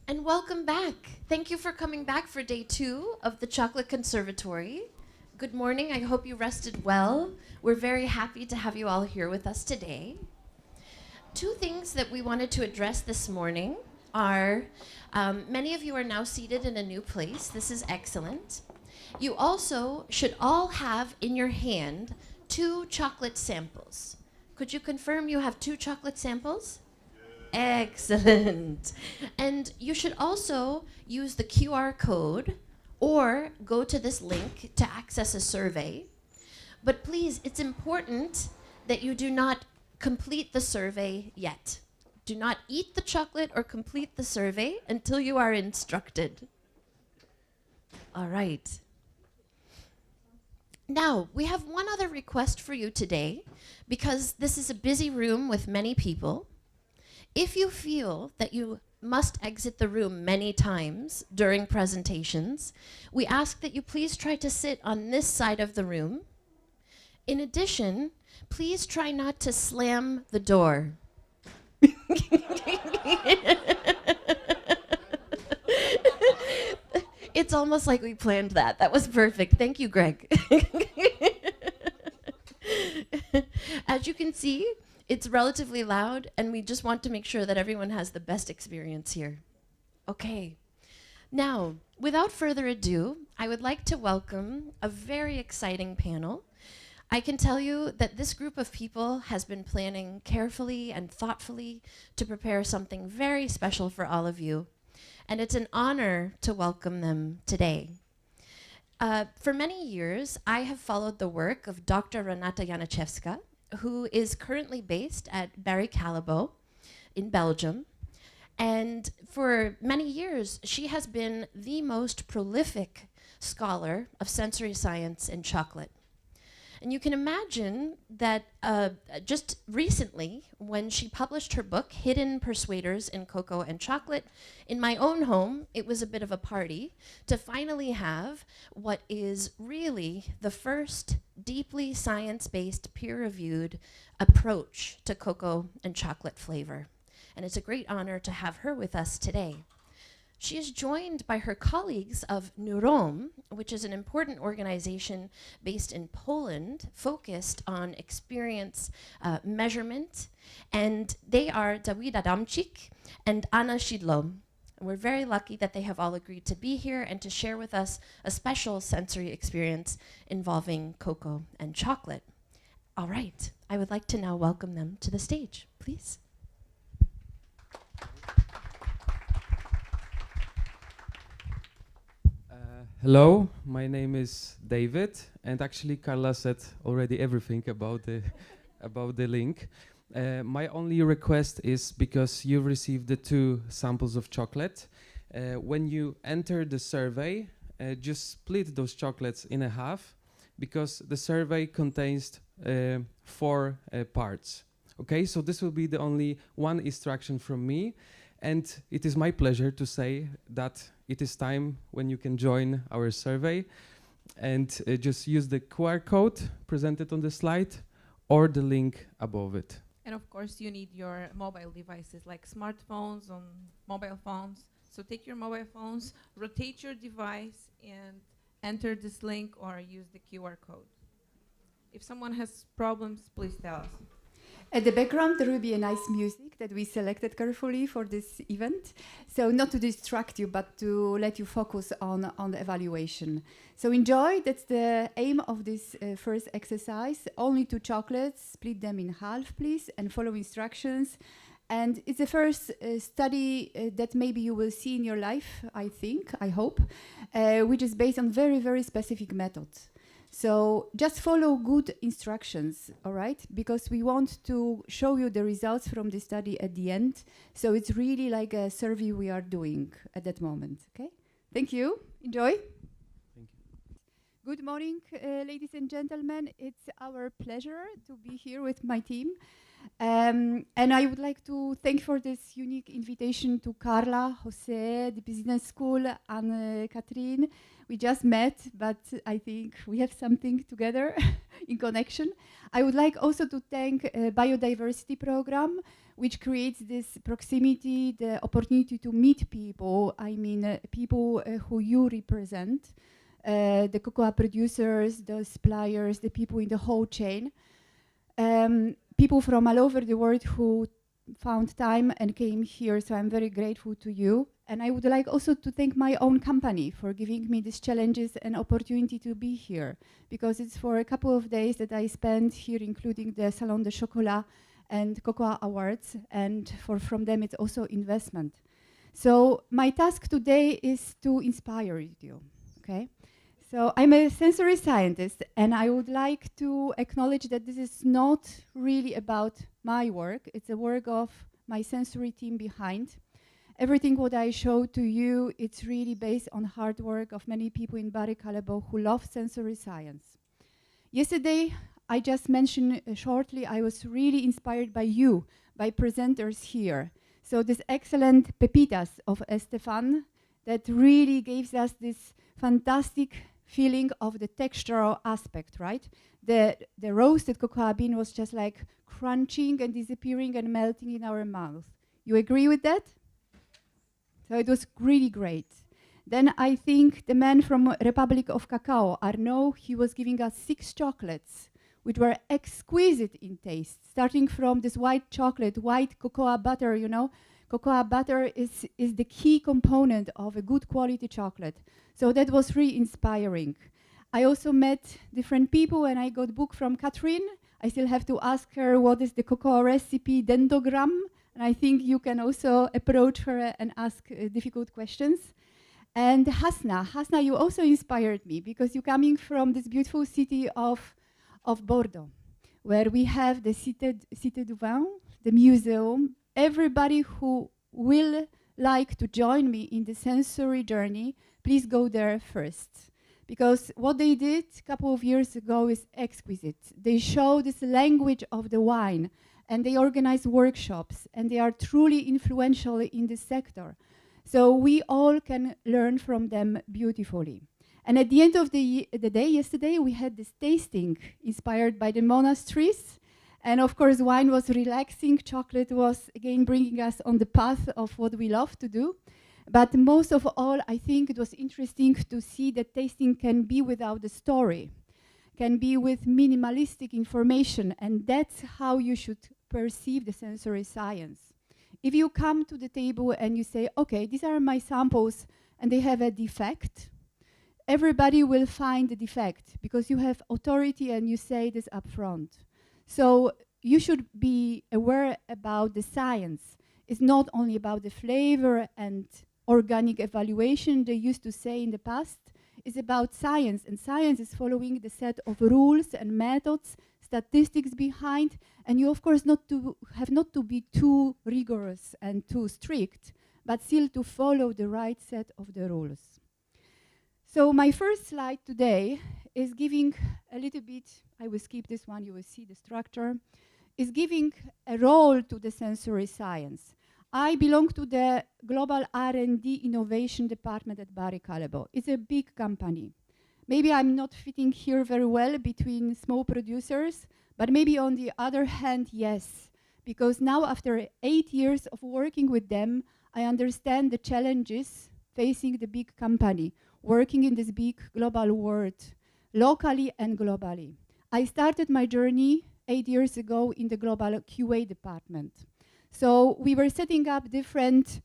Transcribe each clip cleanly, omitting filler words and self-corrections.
And welcome back. Thank you for coming back for day 2 of the Chocolate Conservatory. Good morning. I hope you rested well. We're very happy to have you all here with us today. 2 things that we wanted to address this morning are many of you are now seated in a new place. This is excellent. You also should all have in your hand 2 chocolate samples. Could you confirm you have 2 chocolate samples? Excellent. And you should also use the QR code or go to this link to access a survey. But please, it's important that you do not complete the survey yet. Do not eat the chocolate or complete the survey until you are instructed. All right. Now, we have one other request for you today, because this is a busy room with many people. If you feel that you must exit the room many times during presentations, we ask that you please try to sit on this side of the room. In addition, please try not to slam the door. It's almost like we planned that. That was perfect. Thank you, Greg. As you can see, it's relatively loud, and we just want to make sure that everyone has the best experience here. Okay. Now, without further ado, I would like to welcome a very exciting panel. I can tell you that this group of people has been planning carefully and thoughtfully to prepare something very special for all of you, and it's an honor to welcome them today. For many years, I have followed the work of Dr. Renata Januszewska, who is currently based at Callebaut in Belgium. And for many years, she has been the most prolific scholar of sensory science and chocolate. And you can imagine that just recently, when she published her book, Hidden Persuaders in Cocoa and Chocolate, in my own home, it was a bit of a party to finally have what is really the first deeply science-based, peer-reviewed approach to cocoa and chocolate flavor. And it's a great honor to have her with us today. She is joined by her colleagues of NEUROHM, which is an important organization based in Poland, focused on experience measurement. And they are Dawid Adamczyk and Szydło. And we're very lucky that they have all agreed to be here and to share with us a special sensory experience involving cocoa and chocolate. All right, I would like to now welcome them to the stage, please. Hello, my name is David, and actually Carla said already everything about the link. My only request is, because you received the 2 samples of chocolate, when you enter the survey, just split those chocolates in a half, because the survey contains 4 parts. Okay, so this will be the only one instruction from me, and it is my pleasure to say that it is time when you can join our survey, and just use the QR code presented on the slide or the link above it. And of course, you need your mobile devices like smartphones on mobile phones. So take your mobile phones, rotate your device, and enter this link or use the QR code. If someone has problems, please tell us. At the background, there will be a nice music that we selected carefully for this event. So not to distract you, but to let you focus on the evaluation. So enjoy, that's the aim of this first exercise. Only 2 chocolates, split them in half, please, and follow instructions. And it's the first study that maybe you will see in your life, I think, I hope, which is based on very, very specific methods. So just follow good instructions, all right? Because we want to show you the results from the study at the end. So it's really like a survey we are doing at that moment, okay? Thank you. Enjoy. Thank you. Good morning, ladies and gentlemen. It's our pleasure to be here with my team. And I would like to thank for this unique invitation to Carla, Jose, the business school, and Catherine. We just met, but I think we have something together in connection. I would like also to thank Biodiversity Program, which creates this proximity, the opportunity to meet people. I mean, people who you represent, the cocoa producers, the suppliers, the people in the whole chain, people from all over the world who found time and came here. So I'm very grateful to you. And I would like also to thank my own company for giving me these challenges and opportunity to be here, because it's for a couple of days that I spent here, including the Salon de Chocolat and Cocoa Awards, and from them it's also investment. So my task today is to inspire you, okay? So I'm a sensory scientist, and I would like to acknowledge that this is not really about my work. It's a work of my sensory team behind. Everything what I show to you, it's really based on hard work of many people in Callebaut who love sensory science. Yesterday, I just mentioned shortly, I was really inspired by you, by presenters here. So this excellent pepitas of Estefan that really gives us this fantastic feeling of the textural aspect, right? The roasted cocoa bean was just like crunching and disappearing and melting in our mouth. You agree with that? So it was really great. Then I think the man from Republic of Cacao, Arnaud, he was giving us 6 chocolates, which were exquisite in taste, starting from this white chocolate, white cocoa butter, you know. Cocoa butter is the key component of a good quality chocolate. So that was really inspiring. I also met different people, and I got a book from Catherine. I still have to ask her what is the cocoa recipe dendrogram, and I think you can also approach her and ask difficult questions. And Hasna, you also inspired me, because you're coming from this beautiful city of Bordeaux, where we have the Cité du Vin, the museum. Everybody who will like to join me in the sensory journey, please go there first. Because what they did a couple of years ago is exquisite. They show this language of the wine, and they organize workshops, and they are truly influential in this sector. So we all can learn from them beautifully. And at the end of the day, yesterday, we had this tasting inspired by the monasteries. And of course, wine was relaxing. Chocolate was, again, bringing us on the path of what we love to do. But most of all, I think it was interesting to see that tasting can be without the story, can be with minimalistic information, and that's how you should perceive the sensory science. If you come to the table and you say, okay, these are my samples, and they have a defect, everybody will find the defect, because you have authority and you say this up front. So you should be aware about the science. It's not only about the flavor and organic evaluation they used to say in the past. It's about science, and science is following the set of rules and methods, statistics behind, and you of course have not to be too rigorous and too strict, but still to follow the right set of the rules. So my first slide today is giving a little bit, I will skip this one, you will see the structure, is giving a role to the sensory science. I belong to the Global R&D Innovation Department at Callebaut. It's a big company. Maybe I'm not fitting here very well between small producers, but maybe on the other hand, yes. Because now, after 8 years of working with them, I understand the challenges facing the big company, working in this big global world, locally and globally. I started my journey 8 years ago in the global QA department. So we were setting up different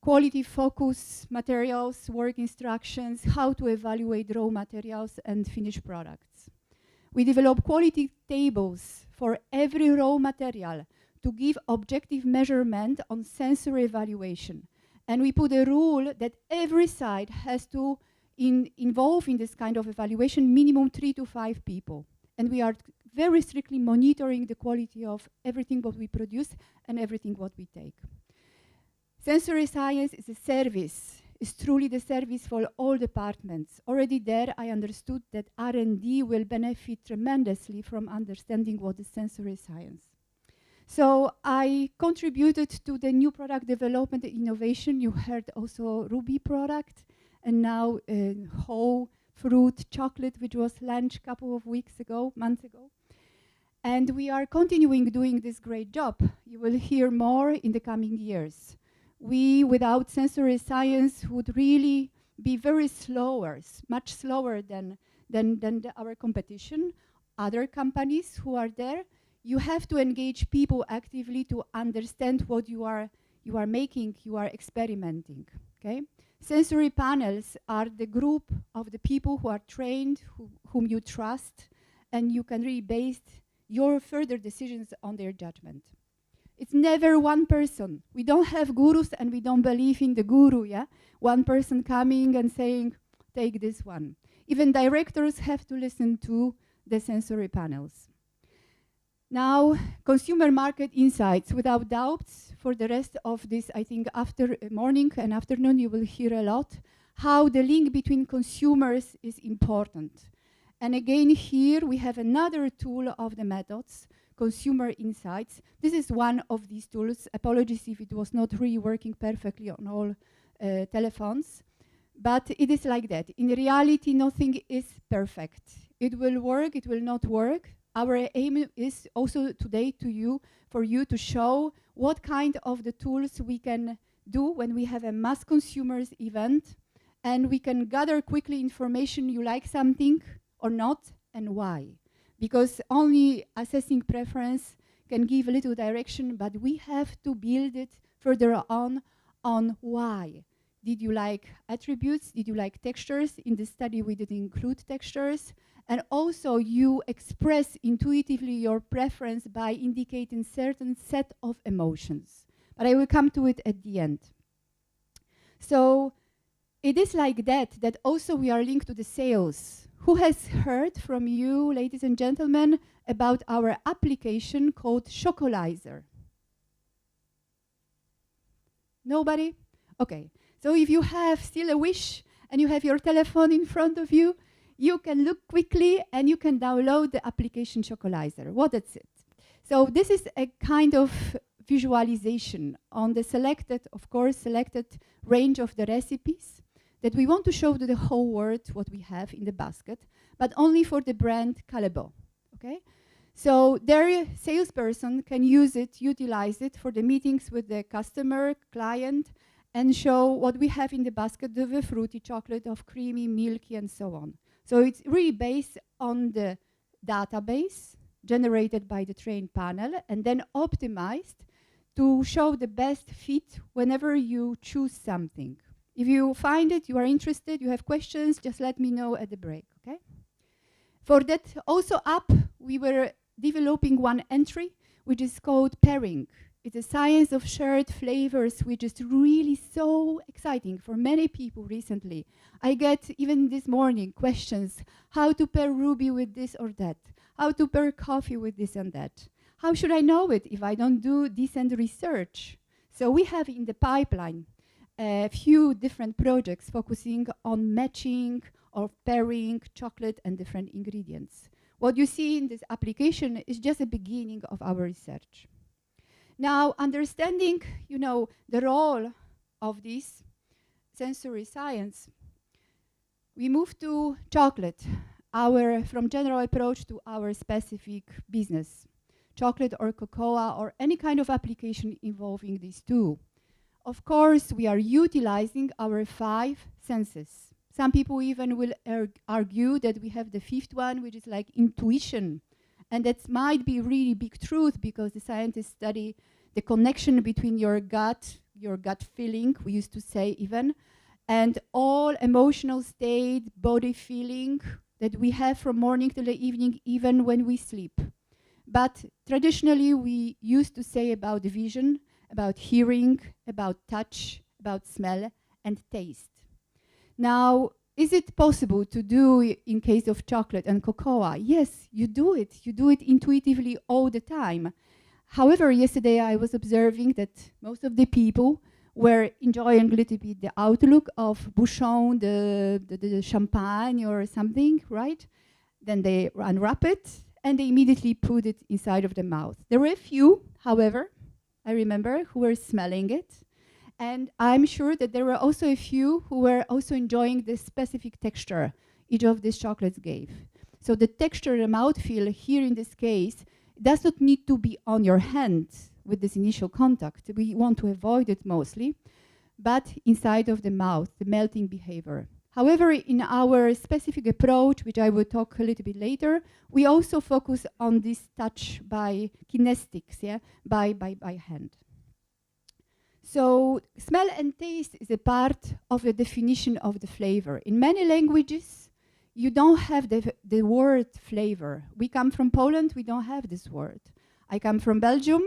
quality focus materials, work instructions, how to evaluate raw materials and finished products. We developed quality tables for every raw material to give objective measurement on sensory evaluation. And we put a rule that every site has to involve in this kind of evaluation minimum 3 to 5 people. And we are very strictly monitoring the quality of everything what we produce and everything what we take. Sensory science is a service, is truly the service for all departments. Already there, I understood that R&D will benefit tremendously from understanding what is sensory science. So I contributed to the new product development and innovation. You heard also Ruby product, and now whole fruit chocolate, which was launched a couple of months ago. And we are continuing doing this great job. You will hear more in the coming years. We, without sensory science, would really be very slower, much slower than our competition, other companies who are there. You have to engage people actively to understand what you are making, you are experimenting, okay? Sensory panels are the group of the people who are trained, whom you trust, and you can really base your further decisions on their judgment. It's never one person. We don't have gurus and we don't believe in the guru, yeah? One person coming and saying, take this one. Even directors have to listen to the sensory panels. Now, consumer market insights. Without doubt, for the rest of this, I think after morning and afternoon, you will hear a lot how the link between consumers is important. And again, here we have another tool of the methods, consumer insights. This is one of these tools. Apologies if it was not really working perfectly on all telephones. But it is like that. In reality, nothing is perfect. It will work, it will not work. Our aim is also today for you to show what kind of the tools we can do when we have a mass consumers event, and we can gather quickly information, you like something or not, and why. Because only assessing preference can give a little direction, but we have to build it further on why. Did you like attributes? Did you like textures? In this study, we did include textures. And also, you express intuitively your preference by indicating certain set of emotions. But I will come to it at the end. So it is like that also we are linked to the sales. Who has heard from you, ladies and gentlemen, about our application called Chocolizer? Nobody? Okay. So if you have still a wish and you have your telephone in front of you, you can look quickly and you can download the application Chocolizer. What is it? So this is a kind of visualization on the selected range of the recipes that we want to show to the whole world what we have in the basket, but only for the brand Callebaut, okay? So their salesperson can utilize it for the meetings with the customer, client, and show what we have in the basket of the fruity chocolate, of creamy, milky, and so on. So it's really based on the database generated by the trained panel and then optimized to show the best fit whenever you choose something. If you find it, you are interested, you have questions, just let me know at the break, okay? For that also up, we were developing one entry, which is called pairing. It's a science of shared flavors, which is really so exciting for many people recently. I get, even this morning, questions, how to pair Ruby with this or that, how to pair coffee with this and that. How should I know it if I don't do decent research? So we have in the pipeline a few different projects focusing on matching or pairing chocolate and different ingredients. What you see in this application is just a beginning of our research. Now, understanding, the role of this sensory science, we move to chocolate, from general approach to our specific business, chocolate or cocoa or any kind of application involving these two. Of course, we are utilizing our 5 senses. Some people even will argue that we have the 5th one, which is like intuition. And that might be really big truth because the scientists study the connection between your gut feeling, we used to say even, and all emotional state, body feeling that we have from morning till the evening, even when we sleep. But traditionally, we used to say about vision, about hearing, about touch, about smell, and taste. Now, is it possible to do in case of chocolate and cocoa? Yes, you do it. You do it intuitively all the time. However, yesterday I was observing that most of the people were enjoying a little bit the outlook of Bouchon, the champagne or something, right? Then they unwrap it and they immediately put it inside of the mouth. There were a few, however, I remember, who were smelling it. And I'm sure that there were also a few who were also enjoying the specific texture each of these chocolates gave. So the texture, the mouthfeel here in this case, does not need to be on your hand with this initial contact. We want to avoid it mostly, but inside of the mouth, the melting behavior. However, in our specific approach, which I will talk a little bit later, we also focus on this touch by kinestics, yeah, by hand. So smell and taste is a part of the definition of the flavor. In many languages, you don't have the word flavor. We come from Poland, we don't have this word. I come from Belgium,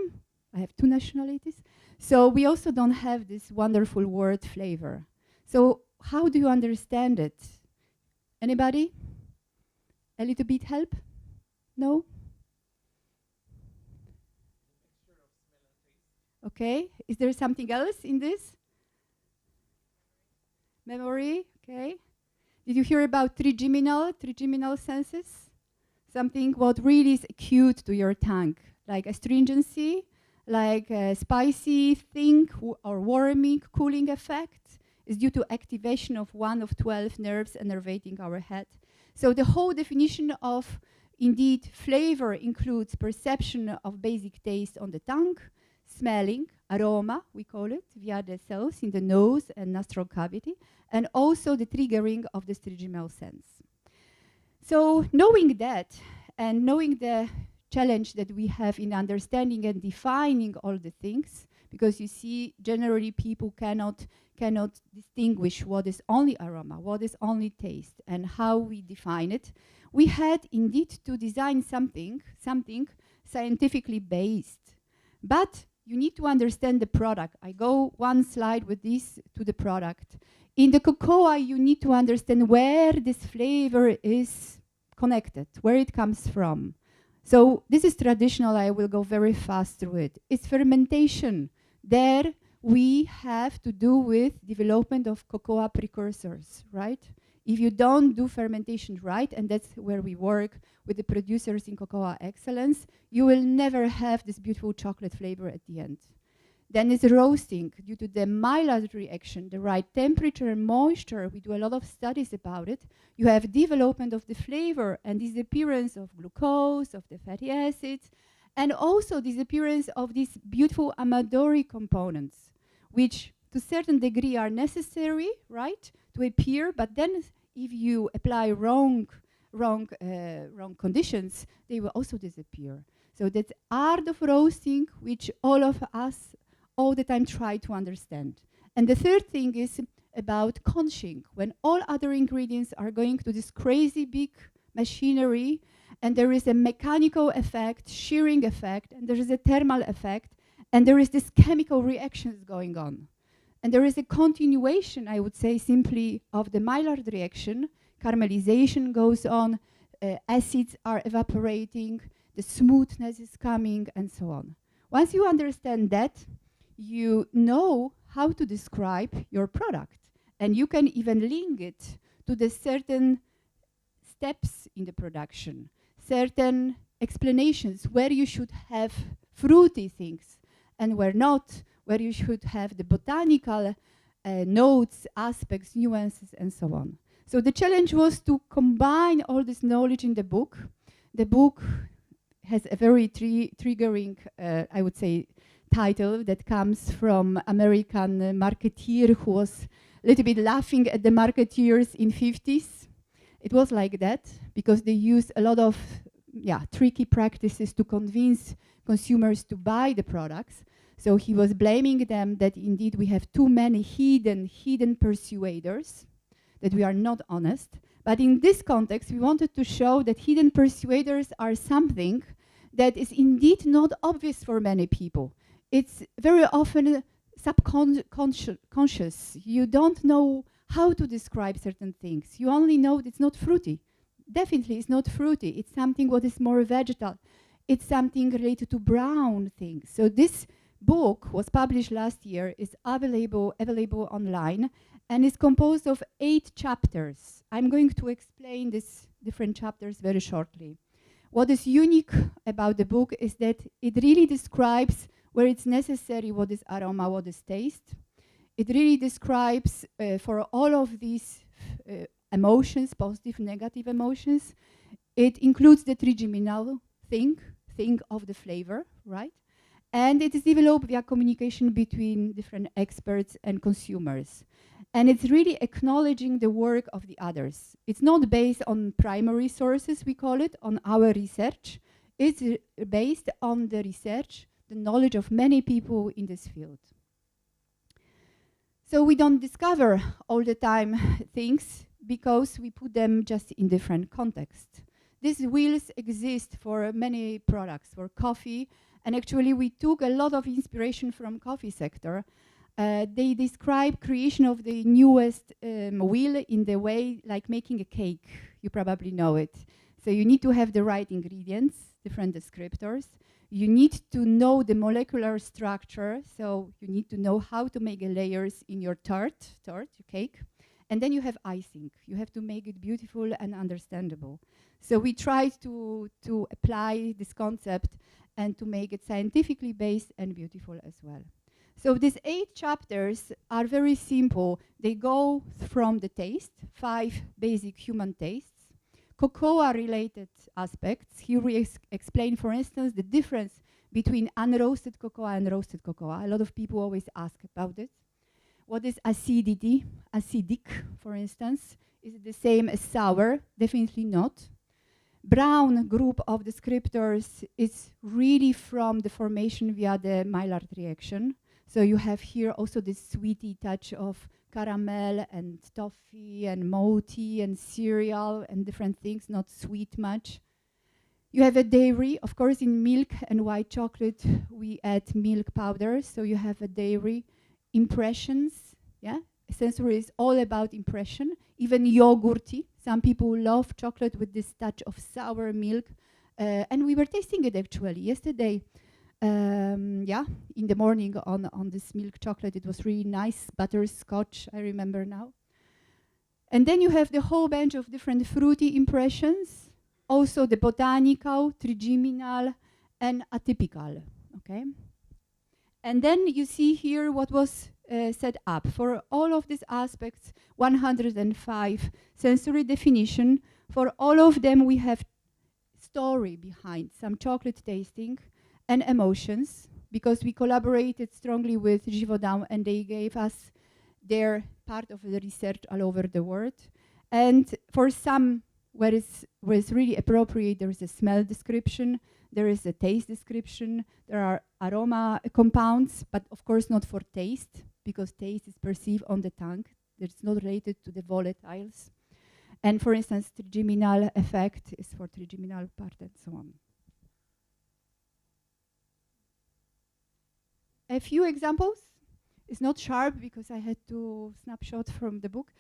I have 2 nationalities, so we also don't have this wonderful word flavor. So how do you understand it? Anybody? A little bit help? No? Okay, is there something else in this? Memory, okay. Did you hear about trigeminal senses? Something what really is acute to your tongue, like astringency, like a spicy thing or warming, cooling effect is due to activation of one of 12 nerves innervating our head. So the whole definition of indeed flavor includes perception of basic taste on the tongue, smelling, aroma, we call it, via the cells in the nose and nostril cavity, and also the triggering of the trigeminal sense. So knowing that, and knowing the challenge that we have in understanding and defining all the things, because you see, generally people cannot distinguish what is only aroma, what is only taste, and how we define it. We had indeed to design something scientifically based, but you need to understand the product. I go one slide with this to the product. In the cocoa, you need to understand where this flavor is connected, where it comes from. So this is traditional, I will go very fast through it. It's fermentation. There we have to do with development of cocoa precursors, right? If you don't do fermentation right, and that's where we work with the producers in Cocoa Excellence, you will never have this beautiful chocolate flavor at the end. Then it's roasting. Due to the Maillard reaction, the right temperature and moisture, we do a lot of studies about it. You have development of the flavor and disappearance of glucose, of the fatty acids, and also disappearance of these beautiful amadori components, which to a certain degree are necessary, right, to appear, but then if you apply wrong conditions, they will also disappear. So that's art of roasting, which all of us all the time try to understand. And the third thing is about conching, when all other ingredients are going to this crazy big machinery, and there is a mechanical effect, shearing effect, and there is a thermal effect, and there is this chemical reactions going on. And there is a continuation, I would say, simply of the Maillard reaction. Caramelization goes on, acids are evaporating, the smoothness is coming, and so on. Once you understand that, you know how to describe your product. And you can even link it to the certain steps in the production, certain explanations where you should have fruity things and where not, where you should have the botanical notes, aspects, nuances, and so on. So the challenge was to combine all this knowledge in the book. The book has a very triggering, I would say, title that comes from American marketeer who was a little bit laughing at the marketeers in 50s. It was like that because they used a lot of tricky practices to convince consumers to buy the products. So he was blaming them that indeed we have too many hidden persuaders, that we are not honest. But in this context, we wanted to show that hidden persuaders are something that is indeed not obvious for many people. It's very often subconscious. You don't know how to describe certain things. You only know it's not fruity. Definitely it's not fruity. It's something what is more vegetal. It's something related to brown things. So this book was published last year, is available online, and is composed of 8 chapters. I'm going to explain these different chapters very shortly. What is unique about the book is that it really describes where it's necessary what is aroma, what is taste. It really describes for all of these emotions, positive, negative emotions. It includes the trigeminal think of the flavor, right? And it is developed via communication between different experts and consumers. And it's really acknowledging the work of the others. It's not based on primary sources, we call it, on our research. It's based on the research, the knowledge of many people in this field. So we don't discover all the time things because we put them just in different contexts. These wheels exist for many products, for coffee, and actually we took a lot of inspiration from coffee sector. They describe creation of the newest wheel in the way like making a cake. You probably know it. So you need to have the right ingredients, different descriptors. You need to know the molecular structure, so you need to know how to make layers in your tart, your cake. And then you have icing. You have to make it beautiful and understandable. So we tried to apply this concept and to make it scientifically based and beautiful as well. So these 8 chapters are very simple. They go from the taste, 5 basic human tastes, cocoa-related aspects. Here we explain, for instance, the difference between unroasted cocoa and roasted cocoa. A lot of people always ask about it. What is acidity? Acidic, for instance. Is it the same as sour? Definitely not. Brown group of descriptors is really from the formation via the Maillard reaction. So you have here also this sweety touch of caramel and toffee and malty and cereal and different things, not sweet much. You have a dairy. Of course, in milk and white chocolate, we add milk powder. So you have a dairy. Impressions, yeah? Sensory is all about impression. Even yogurty. Some people love chocolate with this touch of sour milk. And we were tasting it actually yesterday. In the morning on this milk chocolate. It was really nice, butterscotch, I remember now. And then you have the whole bunch of different fruity impressions, also the botanical, trigeminal, and atypical, okay? And then you see here what was set up. For all of these aspects, 105 sensory definition. For all of them, we have story behind, some chocolate tasting, and emotions, because we collaborated strongly with Givaudan and they gave us their part of the research all over the world. And for some, where it's really appropriate, there is a smell description, there is a taste description, there are aroma compounds, but of course not for taste, because taste is perceived on the tongue. It's not related to the volatiles. And for instance, trigeminal effect is for trigeminal part and so on. A few examples. It's not sharp because I had to snapshot from the book.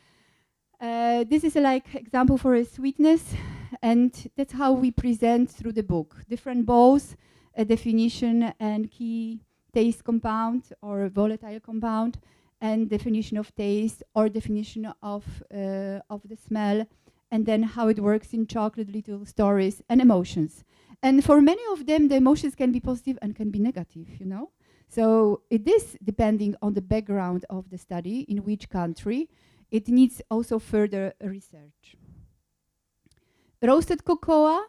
This is a example for a sweetness, and that's how we present through the book. Different bowls, a definition and key taste compound or volatile compound, and definition of taste or definition of the smell, and then how it works in chocolate, little stories, and emotions. And for many of them, the emotions can be positive and can be negative, you know? So it is depending on the background of the study, in which country. It needs also further research. Roasted cocoa.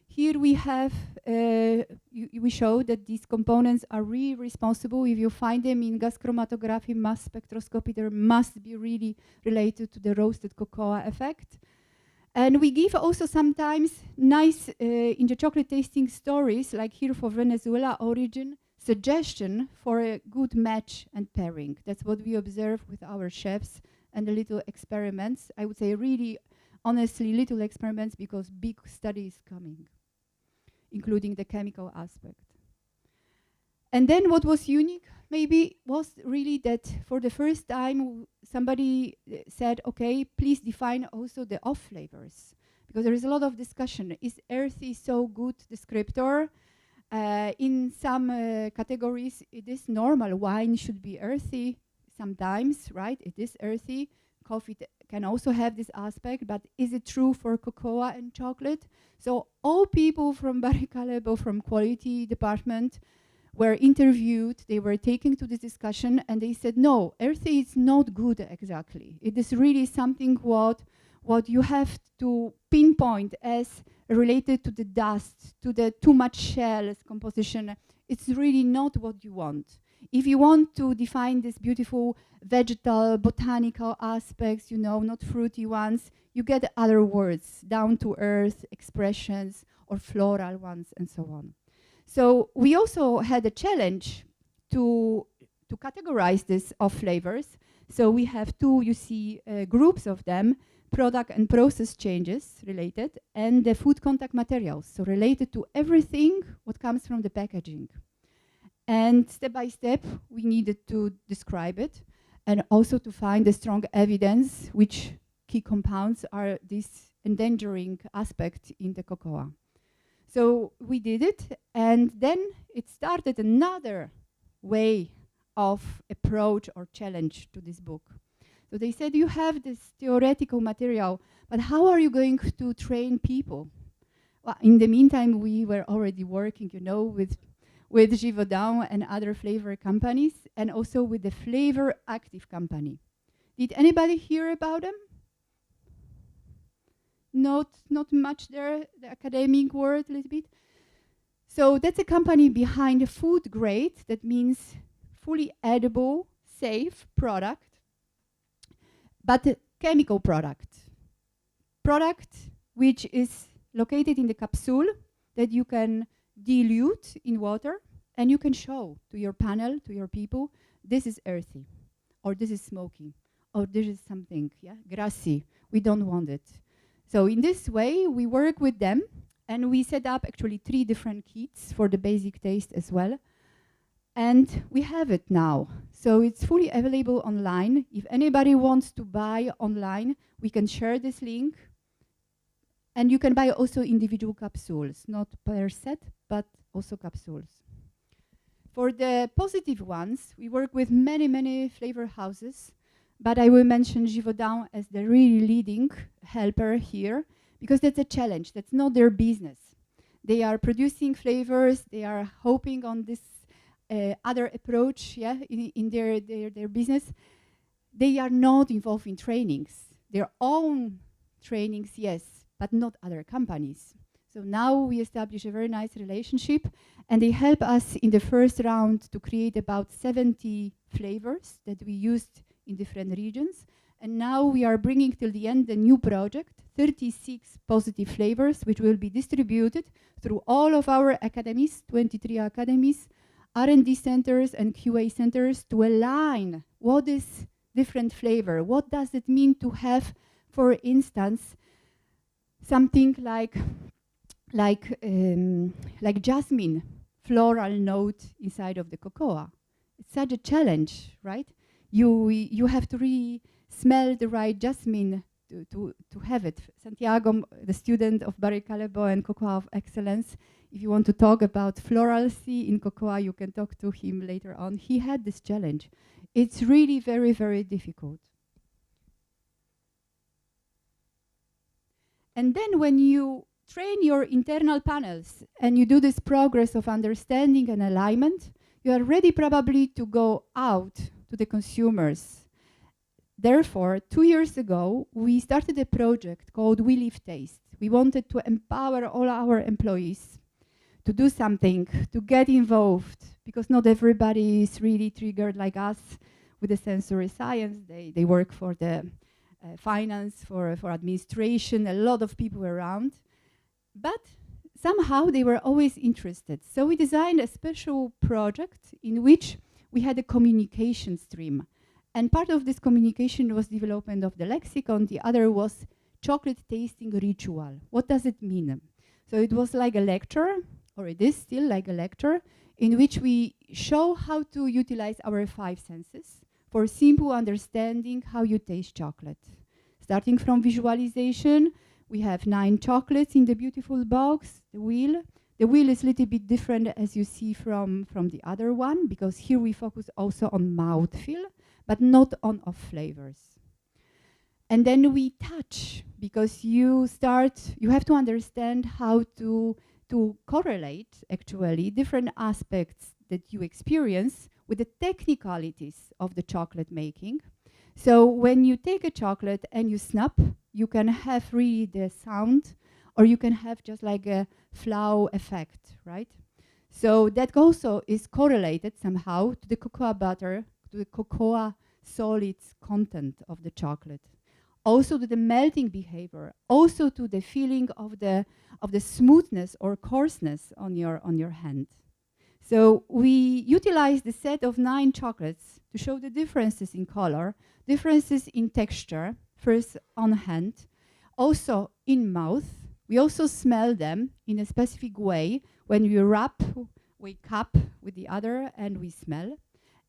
Here we have, we show that these components are really responsible. If you find them in gas chromatography, mass spectroscopy, they must be really related to the roasted cocoa effect. And we give also sometimes nice, in the chocolate tasting stories, like here for Venezuela origin, suggestion for a good match and pairing. That's what we observe with our chefs and the little experiments. I would say really, honestly, little experiments because big study is coming, including the chemical aspect. And then what was unique maybe was really that for the first time somebody said, okay, please define also the off flavors, because there is a lot of discussion. Is earthy so good descriptor? In some categories, it is normal. Wine should be earthy sometimes, right? It is earthy. Coffee can also have this aspect, but is it true for cocoa and chocolate? So all people from Barry Callebaut, from quality department, were interviewed. They were taken to this discussion, and they said, no, earthy is not good exactly. It is really something what what you have to pinpoint as related to the dust, to the too much shells composition, it's really not what you want. If you want to define this beautiful vegetal, botanical aspects, you know, not fruity ones, you get other words, down to earth expressions or floral ones and so on. So we also had a challenge to categorize this of flavors. So we have two, you see, groups of them, product and process changes related, and the food contact materials, so related to everything what comes from the packaging. And step by step, we needed to describe it and also to find the strong evidence which key compounds are this endangering aspect in the cocoa. So we did it, and then it started another way of approach or challenge to this book. So they said, you have this theoretical material, but how are you going to train people? Well, in the meantime, we were already working, you know, with Givaudan and other flavor companies, and also with the Flavor Active company. Did anybody hear about them? Not much there, the academic world a little bit. So that's a company behind a food grade, that means fully edible, safe product, but a chemical product. Product which is located in the capsule that you can dilute in water, and you can show to your panel, to your people, this is earthy, or this is smoky, or this is something, yeah, grassy. We don't want it. So in this way, we work with them, and we set up actually 3 different kits for the basic taste as well. And we have it now. So it's fully available online. If anybody wants to buy online, we can share this link. And you can buy also individual capsules, not per set, but also capsules. For the positive ones, we work with many, many flavor houses, but I will mention Givaudan as the really leading helper here, because that's a challenge. That's not their business. They are producing flavors. They are hoping on this other approach, yeah, in their business. They are not involved in trainings. Their own trainings, yes, but not other companies. So now we establish a very nice relationship, and they help us in the first round to create about 70 flavors that we used in different regions. And now we are bringing till the end a new project, 36 positive flavors, which will be distributed through all of our academies, 23 academies, R&D centers and QA centers, to align what is different flavor. What does it mean to have, for instance, something like jasmine floral note inside of the cocoa? It's such a challenge, right? You have to really smell the right jasmine to have it. Santiago, the student of Barry Callebaut and Cocoa of Excellence, if you want to talk about floralcy in cocoa, you can talk to him later on. He had this challenge. It's really very, very difficult. And then when you train your internal panels and you do this progress of understanding and alignment, you are ready probably to go out to the consumers. Therefore, 2 years ago, we started a project called We Live Taste. We wanted to empower all our employees to do something, to get involved, because not everybody is really triggered like us with the sensory science. They work for the finance, for administration, a lot of people around. But somehow they were always interested. So we designed a special project in which we had a communication stream. And part of this communication was development of the lexicon. The other was chocolate tasting ritual. What does it mean? So it was like a lecture, or it is still like a lecture, in which we show how to utilize our 5 senses for simple understanding how you taste chocolate. Starting from visualization, we have 9 chocolates in the beautiful box, the wheel. The wheel is a little bit different, as you see from the other one, because here we focus also on mouthfeel, but not on off flavors. And then we touch, because you have to understand how to correlate, actually, different aspects that you experience with the technicalities of the chocolate making. So when you take a chocolate and you snap, you can have really the sound, or you can have just like a flow effect, right? So that also is correlated somehow to the cocoa butter, to the cocoa solids content of the chocolate, also to the melting behavior, also to the feeling of the smoothness or coarseness on your hand. So we utilize the set of 9 chocolates to show the differences in color, differences in texture, first on hand, also in mouth. We also smell them in a specific way. When we wrap, we cup with the other and we smell.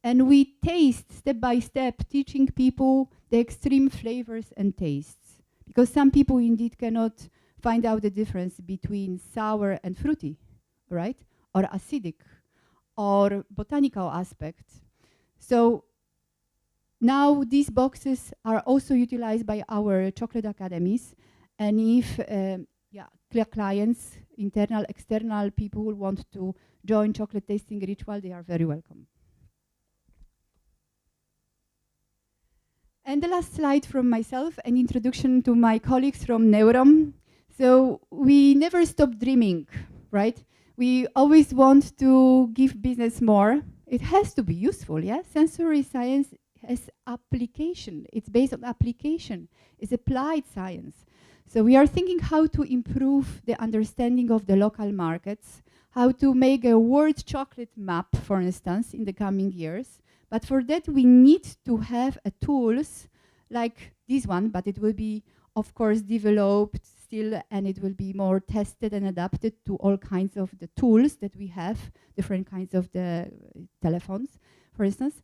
And we taste step by step, teaching people the extreme flavors and tastes. Because some people indeed cannot find out the difference between sour and fruity, right? Or acidic, or botanical aspect. So now these boxes are also utilized by our chocolate academies. And if clients, internal, external people who want to join chocolate tasting ritual, they are very welcome. And the last slide from myself, an introduction to my colleagues from NEUROHM. So we never stop dreaming, right? We always want to give business more. It has to be useful, yeah? Sensory science has application. It's based on application. It's applied science. So we are thinking how to improve the understanding of the local markets, how to make a world chocolate map, for instance, in the coming years. But for that, we need to have tools like this one, but it will be, of course, developed still, and it will be more tested and adapted to all kinds of the tools that we have, different kinds of the telephones, for instance.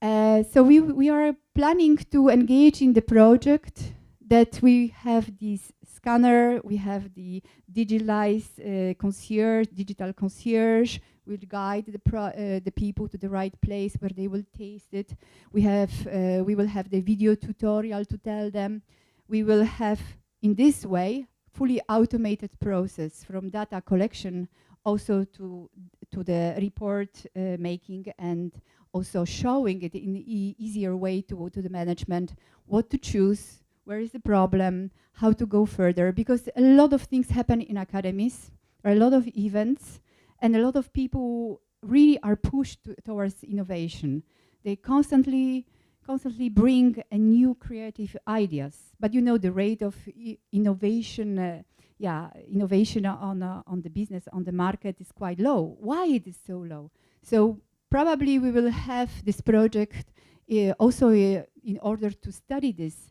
So we are planning to engage in the project that we have this scanner, we have the digitalized concierge, digital concierge, will guide the people to the right place where they will taste it. We will have the video tutorial to tell them. We will have, in this way, fully automated process from data collection also to the report making, and also showing it in an easier way to the management what to choose, where is the problem, how to go further, because a lot of things happen in academies, or a lot of events, and a lot of people really are pushed towards innovation. They constantly bring a new creative ideas, but you know the rate of innovation, innovation on the business, on the market is quite low. Why it is so low? So probably we will have this project also in order to study this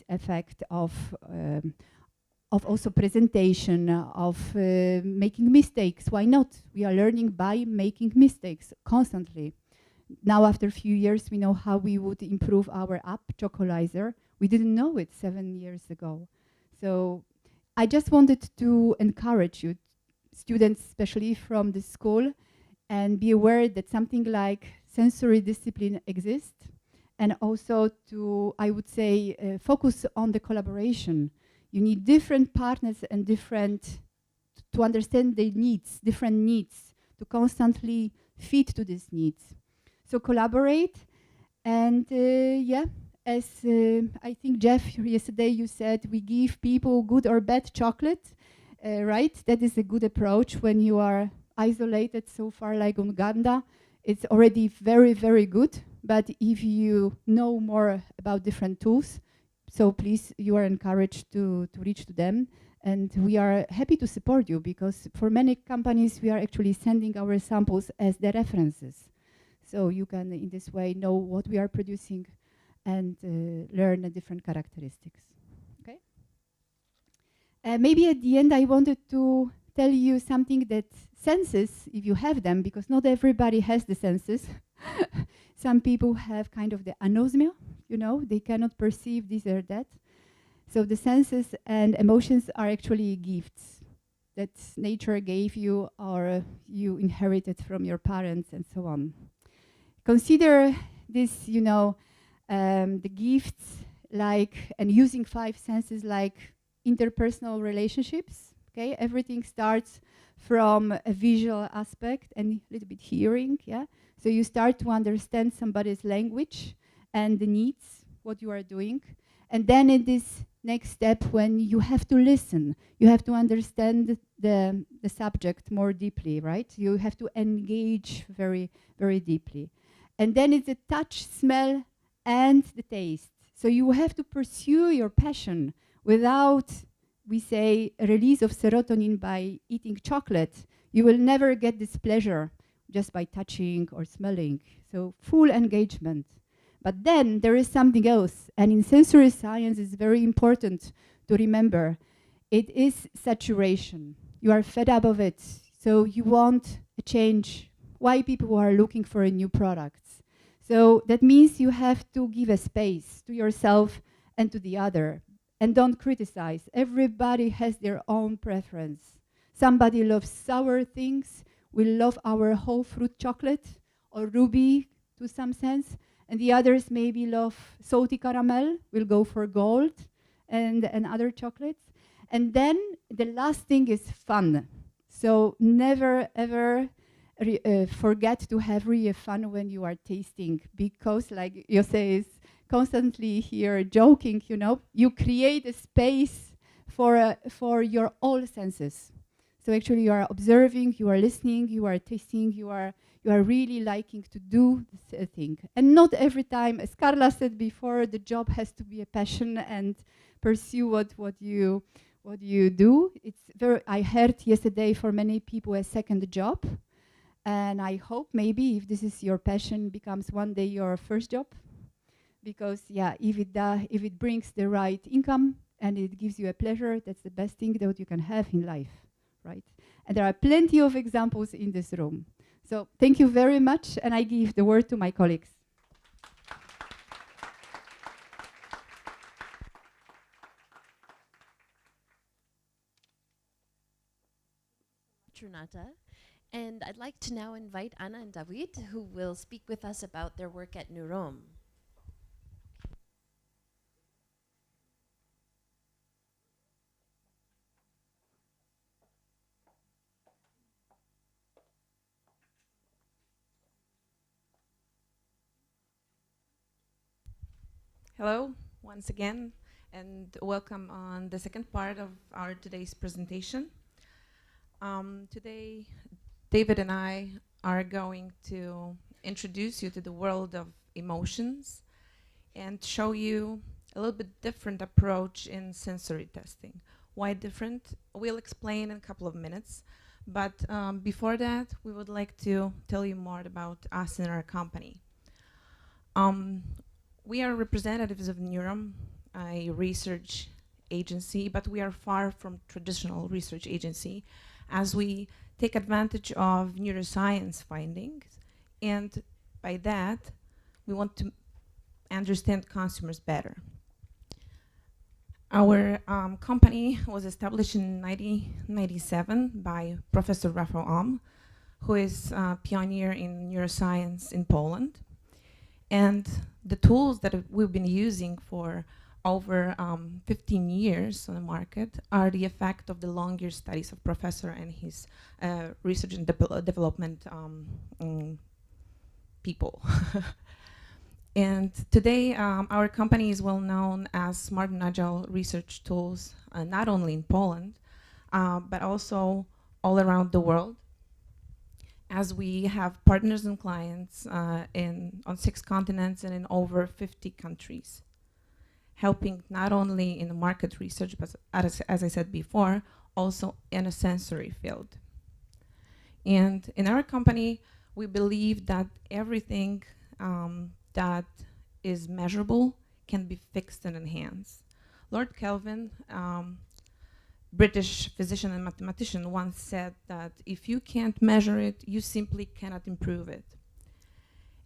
effect of also presentation, of making mistakes. Why not? We are learning by making mistakes constantly. Now, after a few years, we know how we would improve our app, Chocolizer. We didn't know it 7 years ago. So I just wanted to encourage you, students, especially from the school, and be aware that something like sensory discipline exists, and also to, I would say, focus on the collaboration. You need different partners and to understand their needs, different needs, to constantly feed to these needs. So collaborate, and as I think Jeff, yesterday you said, we give people good or bad chocolate, right? That is a good approach when you are isolated so far, like Uganda. It's already very, very good, but if you know more about different tools, so please, you are encouraged to reach to them, and we are happy to support you, because for many companies, we are actually sending our samples as the references. So you can, in this way, know what we are producing and learn the different characteristics. Okay? Maybe at the end, I wanted to tell you something that senses, if you have them, because not everybody has the senses. Some people have kind of the anosmia, you know, they cannot perceive this or that. So the senses and emotions are actually gifts that nature gave you, or you inherited from your parents and so on. Consider this, you know, the gifts like, and using 5 senses like interpersonal relationships, okay? Everything starts from a visual aspect and a little bit hearing, yeah? So you start to understand somebody's language and the needs, what you are doing. And then in this next step, when you have to listen, you have to understand the subject more deeply, right? You have to engage very, very deeply. And then it's the touch, smell, and the taste. So you have to pursue your passion without, we say, a release of serotonin by eating chocolate. You will never get this pleasure just by touching or smelling. So full engagement. But then there is something else. And in sensory science, it's very important to remember. It is saturation. You are fed up of it. So you want a change. Why people are looking for a new products? So that means you have to give a space to yourself and to the other. And don't criticize. Everybody has their own preference. Somebody loves sour things. We love our whole fruit chocolate or ruby to some sense. And the others maybe love salty caramel, will go for gold and other chocolates. And then the last thing is fun. So never ever forget to have really fun when you are tasting, because like Jose is constantly here joking, you know, you create a space for your all senses. So actually you are observing, you are listening, you are tasting, you are really liking to do this thing. And not every time, as Carla said before, the job has to be a passion and pursue what you do. It's very, I heard yesterday for many people a second job. And I hope maybe if this is your passion, becomes one day your first job. Because yeah, if it brings the right income and it gives you a pleasure, that's the best thing that you can have in life, right? And there are plenty of examples in this room. So thank you very much, and I give the word to my colleagues. Renata. And I'd like to now invite Anna and Dawid, who will speak with us about their work at NEUROHM. Hello, once again, and welcome on the second part of our today's presentation. Today, David and I are going to introduce you to the world of emotions and show you a little bit different approach in sensory testing. Why different? We'll explain in a couple of minutes, but before that, we would like to tell you more about us and our company. We are representatives of NEUROHM, a research agency, but we are far from traditional research agency, as we take advantage of neuroscience findings, and by that, we want to understand consumers better. Our company was established in 1997 by Professor Rafał, who is a pioneer in neuroscience in Poland. And the tools that we've been using for over 15 years on the market are the effect of the long-year studies of Professor and his research and development people. And today, our company is well known as smart and agile research tools, not only in Poland, but also all around the world, as we have partners and clients on 6 continents and in over 50 countries, helping not only in the market research, but as I said before, also in a sensory field. And in our company, we believe that everything that is measurable can be fixed and enhanced. Lord Kelvin, British physician and mathematician, once said that if you can't measure it, you simply cannot improve it.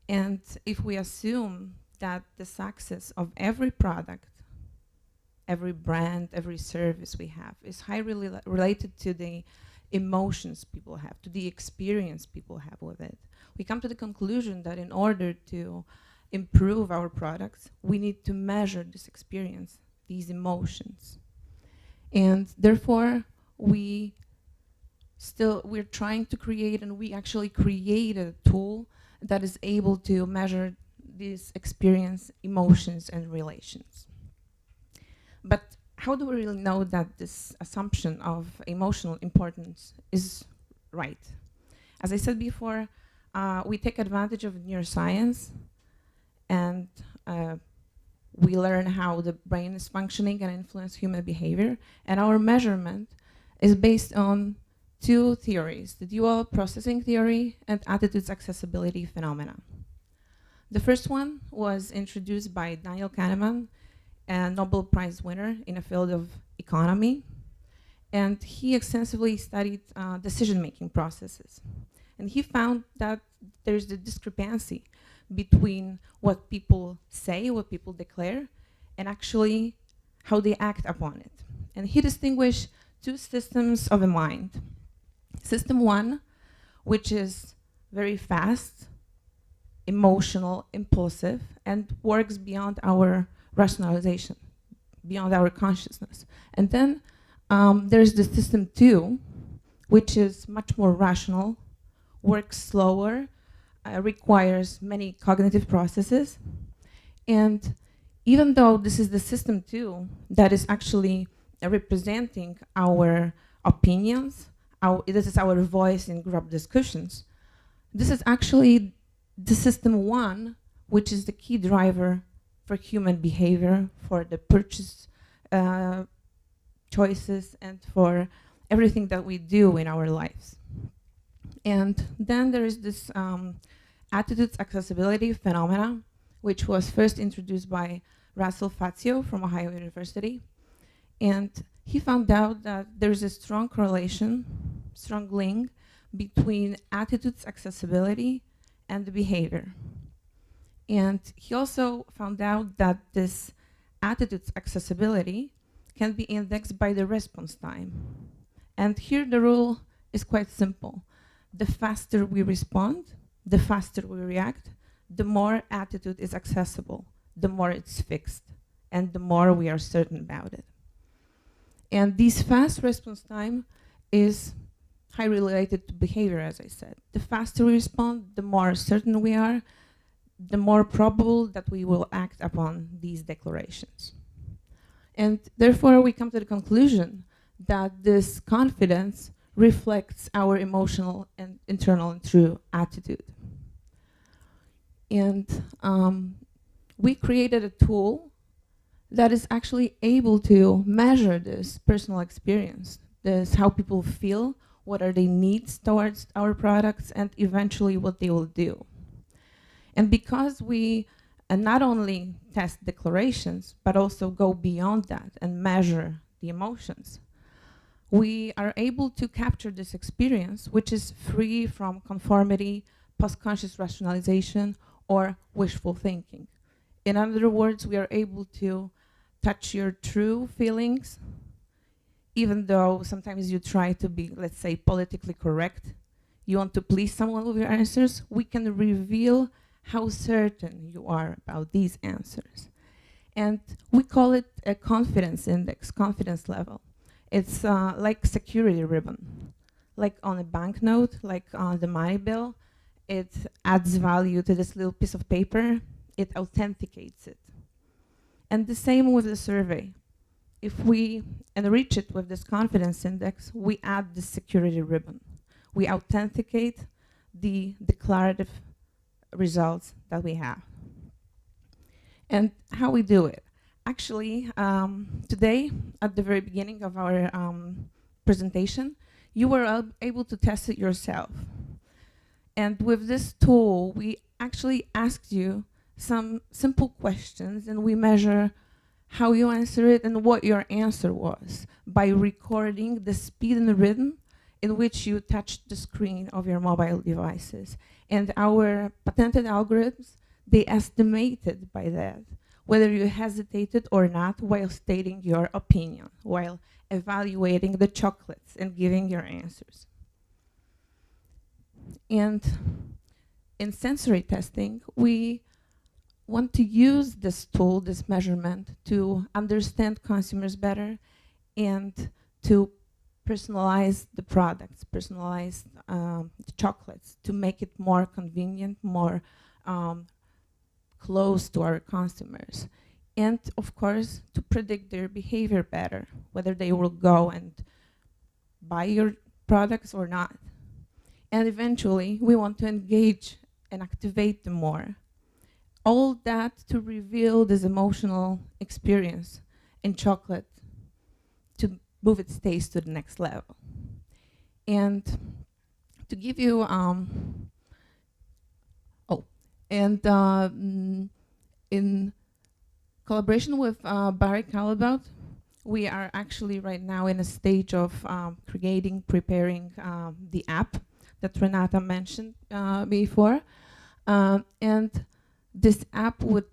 And if we assume that the success of every product, every brand, every service we have is highly related to the emotions people have, to the experience people have with it, we come to the conclusion that in order to improve our products, we need to measure this experience, these emotions. And therefore, we're trying to create, and we actually create a tool that is able to measure these experience, emotions, and relations. But how do we really know that this assumption of emotional importance is right? As I said before, we take advantage of neuroscience, and we learn how the brain is functioning and influence human behavior. And our measurement is based on two theories, the dual processing theory and attitudes accessibility phenomena. The first one was introduced by Daniel Kahneman, a Nobel Prize winner in the field of economy. And he extensively studied decision-making processes. And he found that there's the discrepancy between what people say, what people declare, and actually how they act upon it. And he distinguished two systems of the mind. System one, which is very fast, emotional, impulsive, and works beyond our rationalization, beyond our consciousness. And then there's the system two, which is much more rational, works slower, requires many cognitive processes. And even though this is the system two that is actually representing our opinions, this is our voice in group discussions, this is actually the system one, which is the key driver for human behavior, for the purchase choices, and for everything that we do in our lives. And then there is this attitudes accessibility phenomena, which was first introduced by Russell Fazio from Ohio University. And he found out that there's a strong correlation, strong link between attitudes accessibility and the behavior. And he also found out that this attitudes accessibility can be indexed by the response time. And here the rule is quite simple. The faster we respond, the faster we react, the more attitude is accessible, the more it's fixed, and the more we are certain about it. And this fast response time is highly related to behavior, as I said. The faster we respond, the more certain we are, the more probable that we will act upon these declarations. And therefore, we come to the conclusion that this confidence reflects our emotional and internal and true attitude. And we created a tool that is actually able to measure this personal experience, this how people feel, what are their needs towards our products, and eventually what they will do. And because we not only test declarations, but also go beyond that and measure the emotions, we are able to capture this experience, which is free from conformity, post-conscious rationalization, or wishful thinking. In other words, we are able to touch your true feelings, even though sometimes you try to be, let's say, politically correct. You want to please someone with your answers. We can reveal how certain you are about these answers. And we call it a confidence index, confidence level. It's like security ribbon, like on a banknote, like on the money bill. It adds value to this little piece of paper. It authenticates it. And the same with the survey. If we enrich it with this confidence index, we add the security ribbon. We authenticate the declarative results that we have. And how we do it. Actually, today, at the very beginning of our presentation, you were able to test it yourself. And with this tool, we actually asked you some simple questions, and we measure how you answer it and what your answer was by recording the speed and the rhythm in which you touched the screen of your mobile devices. And our patented algorithms, they estimated by that whether you hesitated or not while stating your opinion, while evaluating the chocolates and giving your answers. And in sensory testing, we want to use this tool, this measurement, to understand consumers better and to personalize the products, personalize the chocolates, to make it more convenient, more close to our consumers, and of course to predict their behavior better, whether they will go and buy your products or not. And eventually we want to engage and activate them more. All that to reveal this emotional experience in chocolate, to move its taste to the next level. And to give you in collaboration with Barry Callebaut, we are actually right now in a stage of preparing the app that Renata mentioned before. And this app would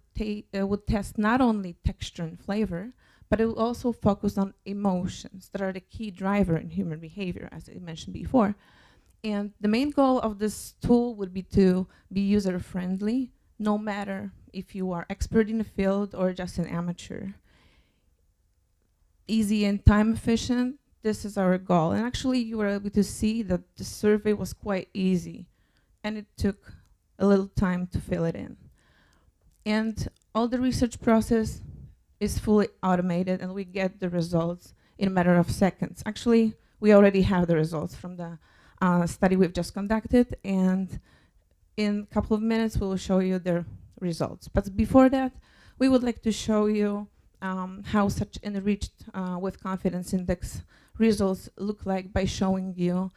test not only texture and flavor, but it will also focus on emotions that are the key driver in human behavior, as I mentioned before. And the main goal of this tool would be to be user-friendly, no matter if you are expert in the field or just an amateur. Easy and time efficient, this is our goal. And actually you were able to see that the survey was quite easy, and it took a little time to fill it in. And all the research process is fully automated, and we get the results in a matter of seconds. Actually, we already have the results from the study we've just conducted, and in a couple of minutes we will show you the results. But before that, we would like to show you how such enriched with confidence index results look like by showing you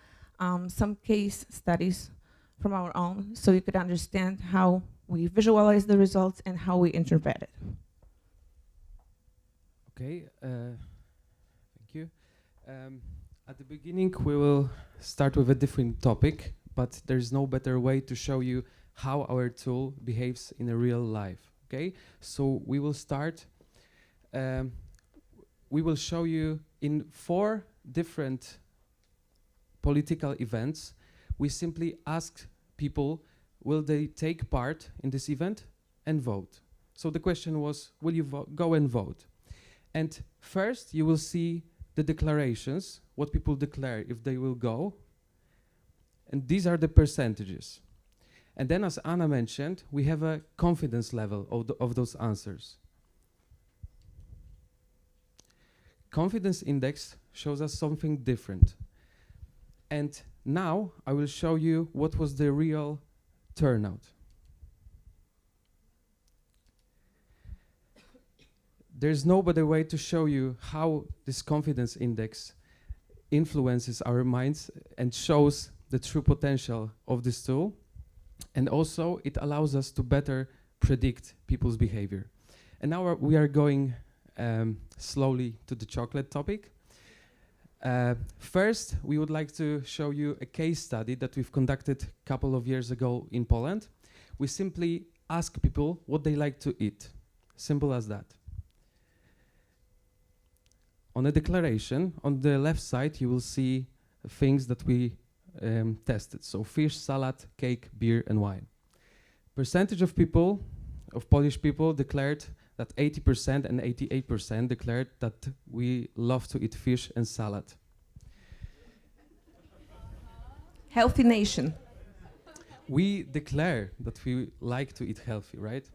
some case studies from our own, so you could understand how we visualize the results and how we interpret it. Okay, thank you. At the beginning, we will start with a different topic, but there's no better way to show you how our tool behaves in a real life. Okay, so we will start. We will show you in 4 different political events. We simply ask people, will they take part in this event and vote? So the question was, will you go and vote? And first you will see the declarations, what people declare if they will go. And these are the percentages. And then, as Anna mentioned, we have a confidence level of those answers. Confidence index shows us something different. And now I will show you what was the real turnout. There's no better way to show you how this confidence index influences our minds and shows the true potential of this tool. And also it allows us to better predict people's behavior. And now we are going slowly to the chocolate topic. First, we would like to show you a case study that we've conducted a couple of years ago in Poland. We simply ask people what they like to eat. Simple as that. On a declaration, on the left side, you will see things that we tested. So fish, salad, cake, beer, and wine. Percentage of people, of Polish people, declared that 80% and 88% declared that we love to eat fish and salad. Healthy nation. We declare that we like to eat healthy, right?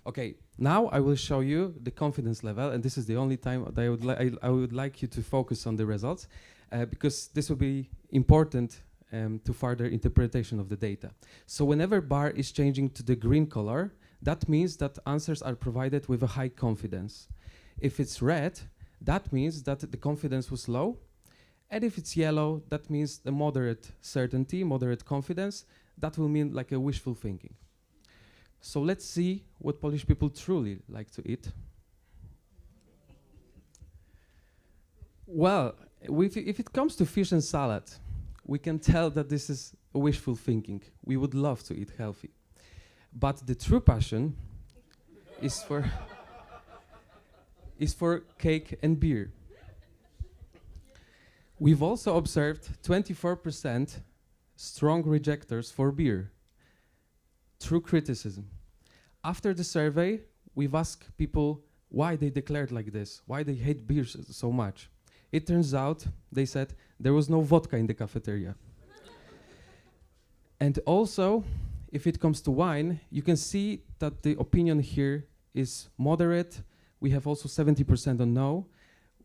Okay, now I will show you the confidence level, and this is the only time that I would like you to focus on the results, because this will be important to further interpretation of the data. So whenever bar is changing to the green color, that means that answers are provided with a high confidence. If it's red, that means that the confidence was low, and if it's yellow, that means the moderate certainty, moderate confidence. That will mean like a wishful thinking. So let's see what Polish people truly like to eat. Well, if it comes to fish and salad, we can tell that this is a wishful thinking. We would love to eat healthy. But the true passion is for cake and beer. We've also observed 24% strong rejectors for beer. True criticism. After the survey, we've asked people why they declared like this, why they hate beer so much. It turns out, they said, there was no vodka in the cafeteria. And also, if it comes to wine, you can see that the opinion here is moderate. We have also 70% on no,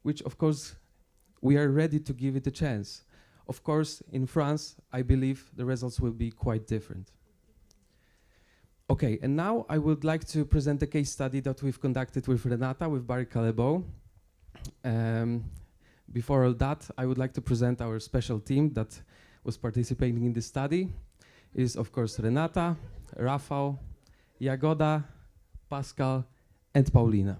which of course we are ready to give it a chance. Of course, in France, I believe the results will be quite different. Okay, and now I would like to present a case study that we've conducted with Renata, with Barry Callebaut. Before all that, I would like to present our special team that was participating in this study. It is, of course, Renata, Rafał, Jagoda, Pascal, and Paulina.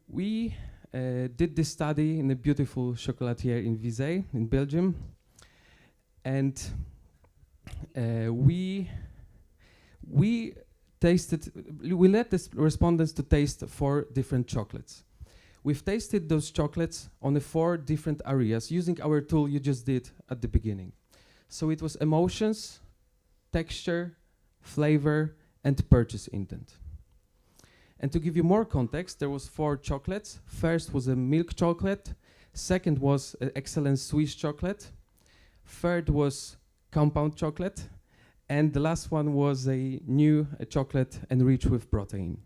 We did this study in a beautiful chocolatier in Visay, in Belgium. And we let the respondents to taste 4 different chocolates. We've tasted those chocolates on the 4 different areas using our tool you just did at the beginning. So it was emotions, texture, flavor, and purchase intent. And to give you more context, there was 4 chocolates. First was a milk chocolate. Second was an excellent Swiss chocolate. Third was compound chocolate. And the last one was a new chocolate enriched with protein.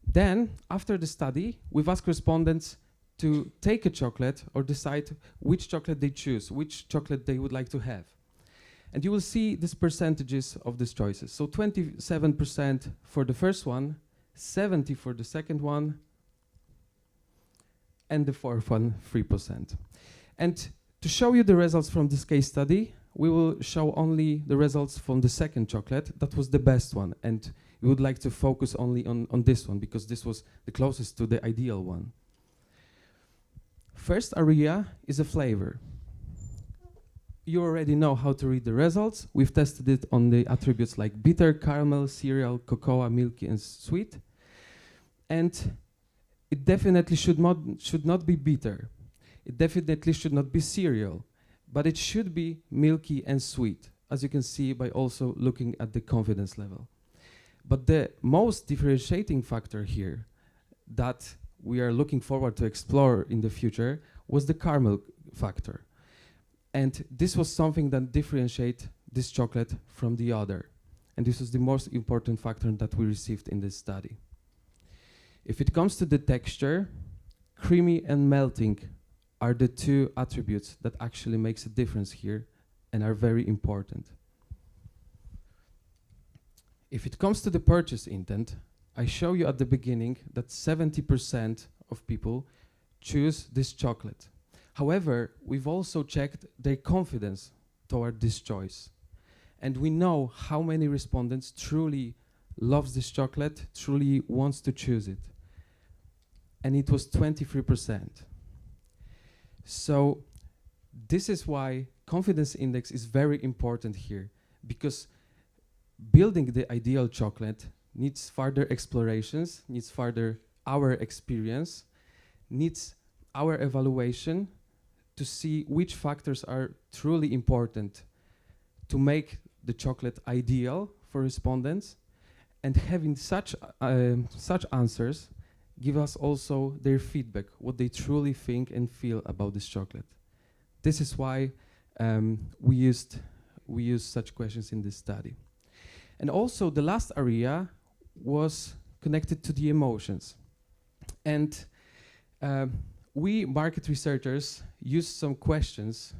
Then, after the study, we've asked respondents to take a chocolate or decide which chocolate they choose, which chocolate they would like to have. And you will see these percentages of these choices. So 27% for the first one, 70% for the second one, and the fourth one, 3%. And to show you the results from this case study, we will show only the results from the second chocolate. That was the best one. And we would like to focus only on this one because this was the closest to the ideal one. First area is a flavor. You already know how to read the results. We've tested it on the attributes like bitter, caramel, cereal, cocoa, milky, and sweet. And it definitely should not be bitter. It definitely should not be cereal, but it should be milky and sweet, as you can see by also looking at the confidence level. But the most differentiating factor here that we are looking forward to explore in the future was the caramel factor. And this was something that differentiates this chocolate from the other. And this was the most important factor that we received in this study. If it comes to the texture, creamy and melting are the 2 attributes that actually makes a difference here and are very important. If it comes to the purchase intent, I show you at the beginning that 70% of people choose this chocolate. However, we've also checked their confidence toward this choice. And we know how many respondents truly loves this chocolate, truly wants to choose it. And it was 23%. So this is why confidence index is very important here, because building the ideal chocolate needs further explorations, needs further our experience, needs our evaluation to see which factors are truly important to make the chocolate ideal for respondents, and having such answers give us also their feedback, what they truly think and feel about this chocolate. This is why we used such questions in this study. And also the last area was connected to the emotions. And we market researchers used some questions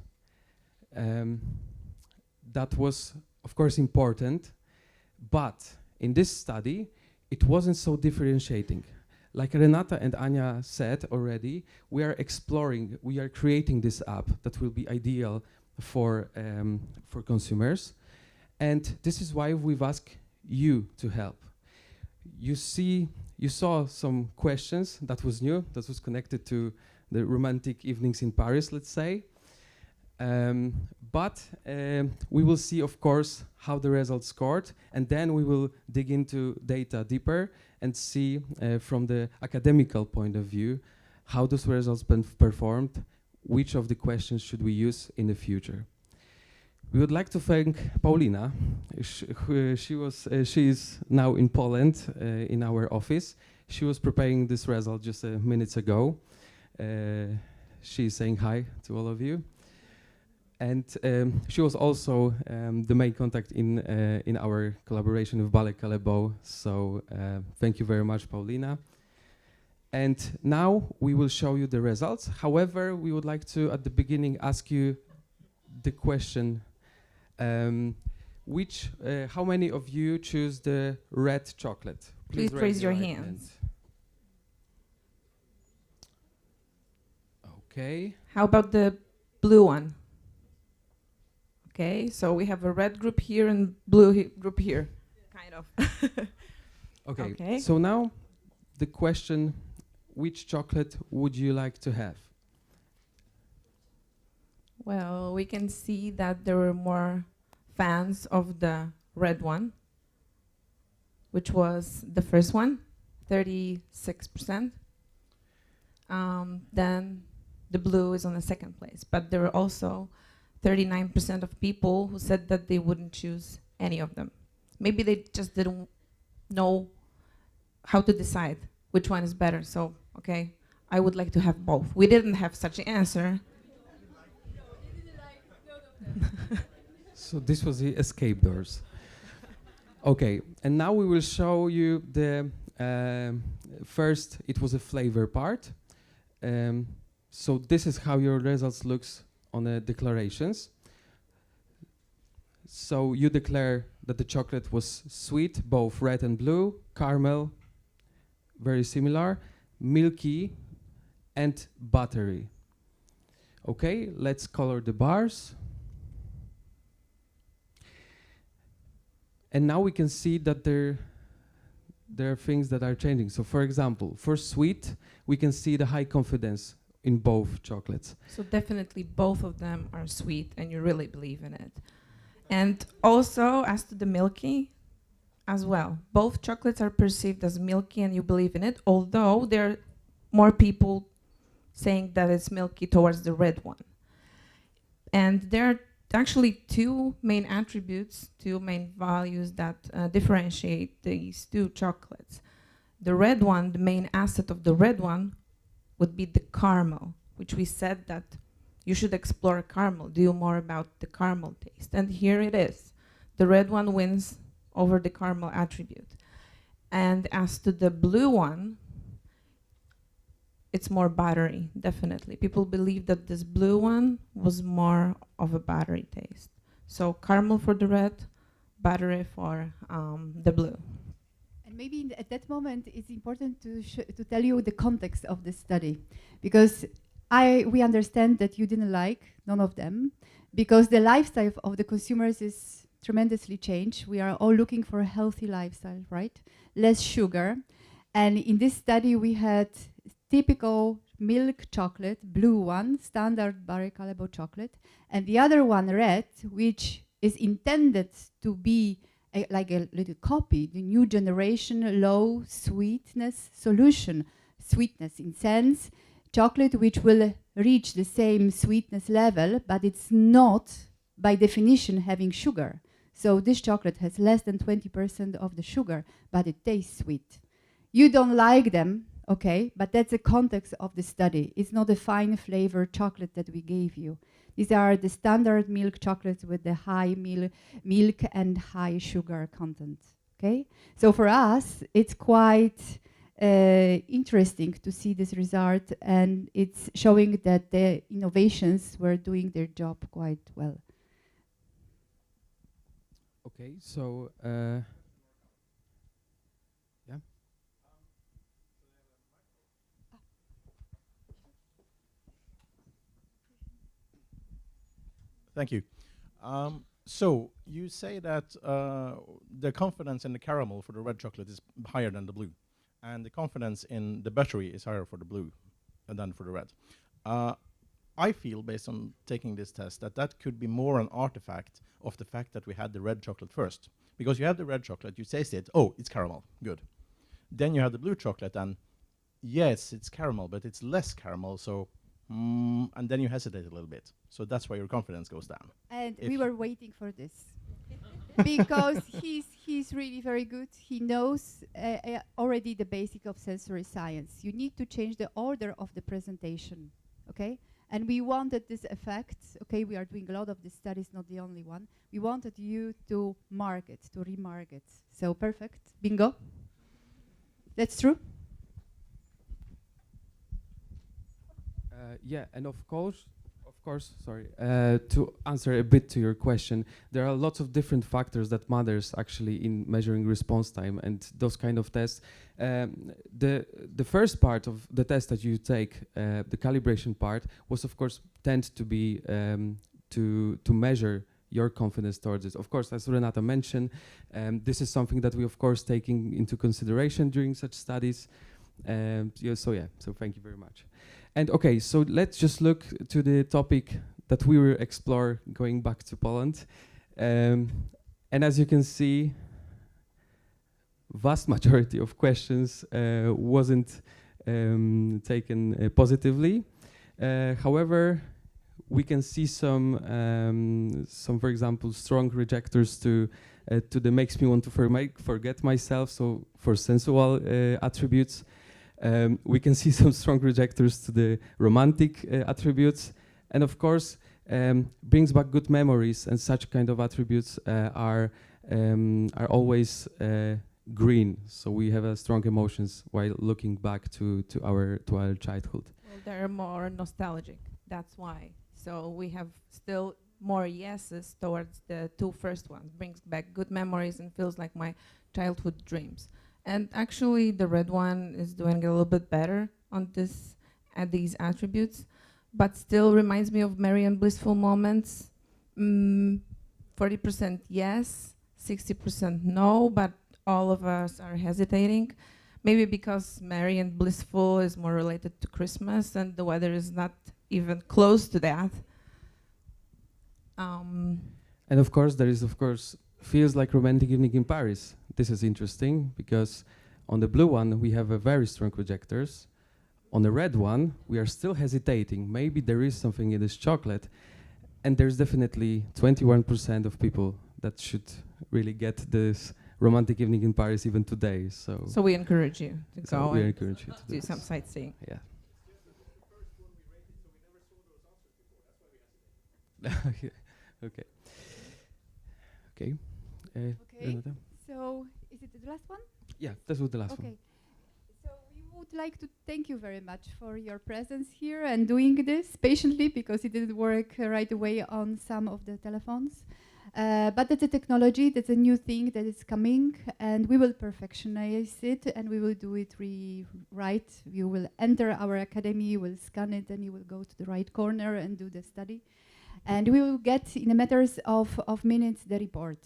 that was, of course, important, but in this study, it wasn't so differentiating. Like Renata and Anya said already, we are exploring, we are creating this app that will be ideal for consumers. And this is why we've asked you to help. You saw some questions that was new, that was connected to the romantic evenings in Paris, let's say. But we will see, of course, how the results scored, and then we will dig into data deeper and see from the academical point of view how those results been performed, which of the questions should we use in the future. We would like to thank Paulina. She is now in Poland in our office. She was preparing this result just minutes ago. She's saying hi to all of you. And she was also the main contact in our collaboration with Ballet Callebaut. So thank you very much, Paulina. And now we will show you the results. However, we would like to, at the beginning, ask you the question, how many of you choose the red chocolate? Please raise your hands. Okay. How about the blue one? Okay, so we have a red group here and blue group here, kind of. Okay. Okay. So now the question, which chocolate would you like to have? Well, we can see that there were more fans of the red one, which was the first one, 36%. Then the blue is on the second place, but there were also 39% of people who said that they wouldn't choose any of them. Maybe they just didn't know how to decide which one is better. So, okay, I would like to have both. We didn't have such an answer. So this was the escape doors. Okay, and now we will show you the first. It was a flavor part. So this is how your results looks on the declarations. So you declare that the chocolate was sweet, both red and blue, caramel, very similar, milky, and buttery. Okay, let's color the bars. And now we can see that there are things that are changing. So for example, for sweet, we can see the high confidence in both chocolates. So definitely both of them are sweet and you really believe in it. And also, as to the milky as well, both chocolates are perceived as milky and you believe in it, although there are more people saying that it's milky towards the red one. And there are actually two main attributes, two main values that differentiate these two chocolates. The red one, the main asset of the red one would be the caramel, which we said that you should explore caramel, do more about the caramel taste. And here it is. The red one wins over the caramel attribute. And as to the blue one, it's more buttery, definitely. People believe that this blue one was more of a buttery taste. So caramel for the red, buttery for the blue. And maybe at that moment, it's important to tell you the context of this study, because we understand that you didn't like none of them, because the lifestyle of the consumers is tremendously changed. We are all looking for a healthy lifestyle, right? Less sugar. And in this study, we had typical milk chocolate, blue one, standard Ballet Callebaut chocolate, and the other one, red, which is intended to be like a little copy, the new generation low sweetness solution. Sweetness in sense, chocolate which will reach the same sweetness level, but it's not by definition having sugar. So this chocolate has less than 20% of the sugar, but it tastes sweet. You don't like them, okay, but that's the context of the study. It's not a fine flavor chocolate that we gave you. These are the standard milk chocolates with the high milk and high sugar content, okay? So for us, it's quite interesting to see this result, and it's showing that the innovations were doing their job quite well. Okay, so yeah. Thank you. So you say that the confidence in the caramel for the red chocolate is higher than the blue, and the confidence in the buttery is higher for the blue than for the red. I feel, based on taking this test, that that could be more an artifact of the fact that we had the red chocolate first. Because you have the red chocolate, you taste it, oh, it's caramel, good. Then you have the blue chocolate, and yes, it's caramel, but it's less caramel, so and then you hesitate a little bit. So that's why your confidence goes down. And we were waiting for this. Because he's really very good. He knows already the basic of sensory science. You need to change the order of the presentation, okay? And we wanted this effect, okay, we are doing a lot of these studies, not the only one. We wanted you to mark it, to remark it. So perfect, bingo. That's true. Yeah, and of course, sorry, to answer a bit to your question, there are lots of different factors that matters actually in measuring response time and those kind of tests. The first part of the test that you take, the calibration part, was of course tend to be to measure your confidence towards it. Of course, as Renata mentioned, this is something that we of course taking into consideration during such studies. So thank you very much. And okay, so let's just look to the topic that we will explore going back to Poland. And as you can see, vast majority of questions wasn't taken positively. However, we can see some, for example, strong rejectors to the makes me want to forget myself, so for sensual attributes. We can see some strong rejectors to the romantic attributes, and of course brings back good memories, and such kind of attributes are always green, so we have strong emotions while looking back to our childhood. Well, they're more nostalgic, that's why. So we have still more yeses towards the two first ones, brings back good memories and feels like my childhood dreams. And actually, the red one is doing a little bit better on this, at these attributes, but still reminds me of merry and blissful moments. 40% yes, 60% no, but all of us are hesitating. Maybe because merry and blissful is more related to Christmas, and the weather is not even close to that. And of course, there is, feels like romantic evening in Paris. This is interesting because on the blue one, we have a very strong rejectors. On the red one, we are still hesitating. Maybe there is something in this chocolate. And there's definitely 21% of people that should really get this romantic evening in Paris even today. So we encourage you to go we and encourage you to do some sightseeing. Yeah. Okay. Okay. Okay. Renata? So is it the last one? Yeah, this was the last one. Okay. So we would like to thank you very much for your presence here and doing this patiently, because it didn't work right away on some of the telephones. But that's a technology, that's a new thing that is coming, and we will perfectionize it, and we will do it right. You will enter our academy, you will scan it, and you will go to the right corner and do the study. And we will get, in a matters of minutes, the report.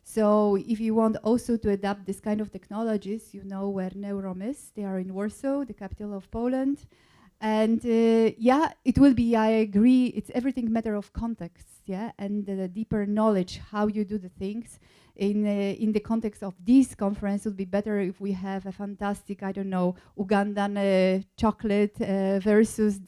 So if you want also to adapt this kind of technologies, you know where NEUROHM is. They are in Warsaw, the capital of Poland. And yeah, it will be, I agree, it's everything matter of context, yeah, and the deeper knowledge how you do the things. In the context of this conference, it would be better if we have a fantastic, I don't know, Ugandan chocolate versus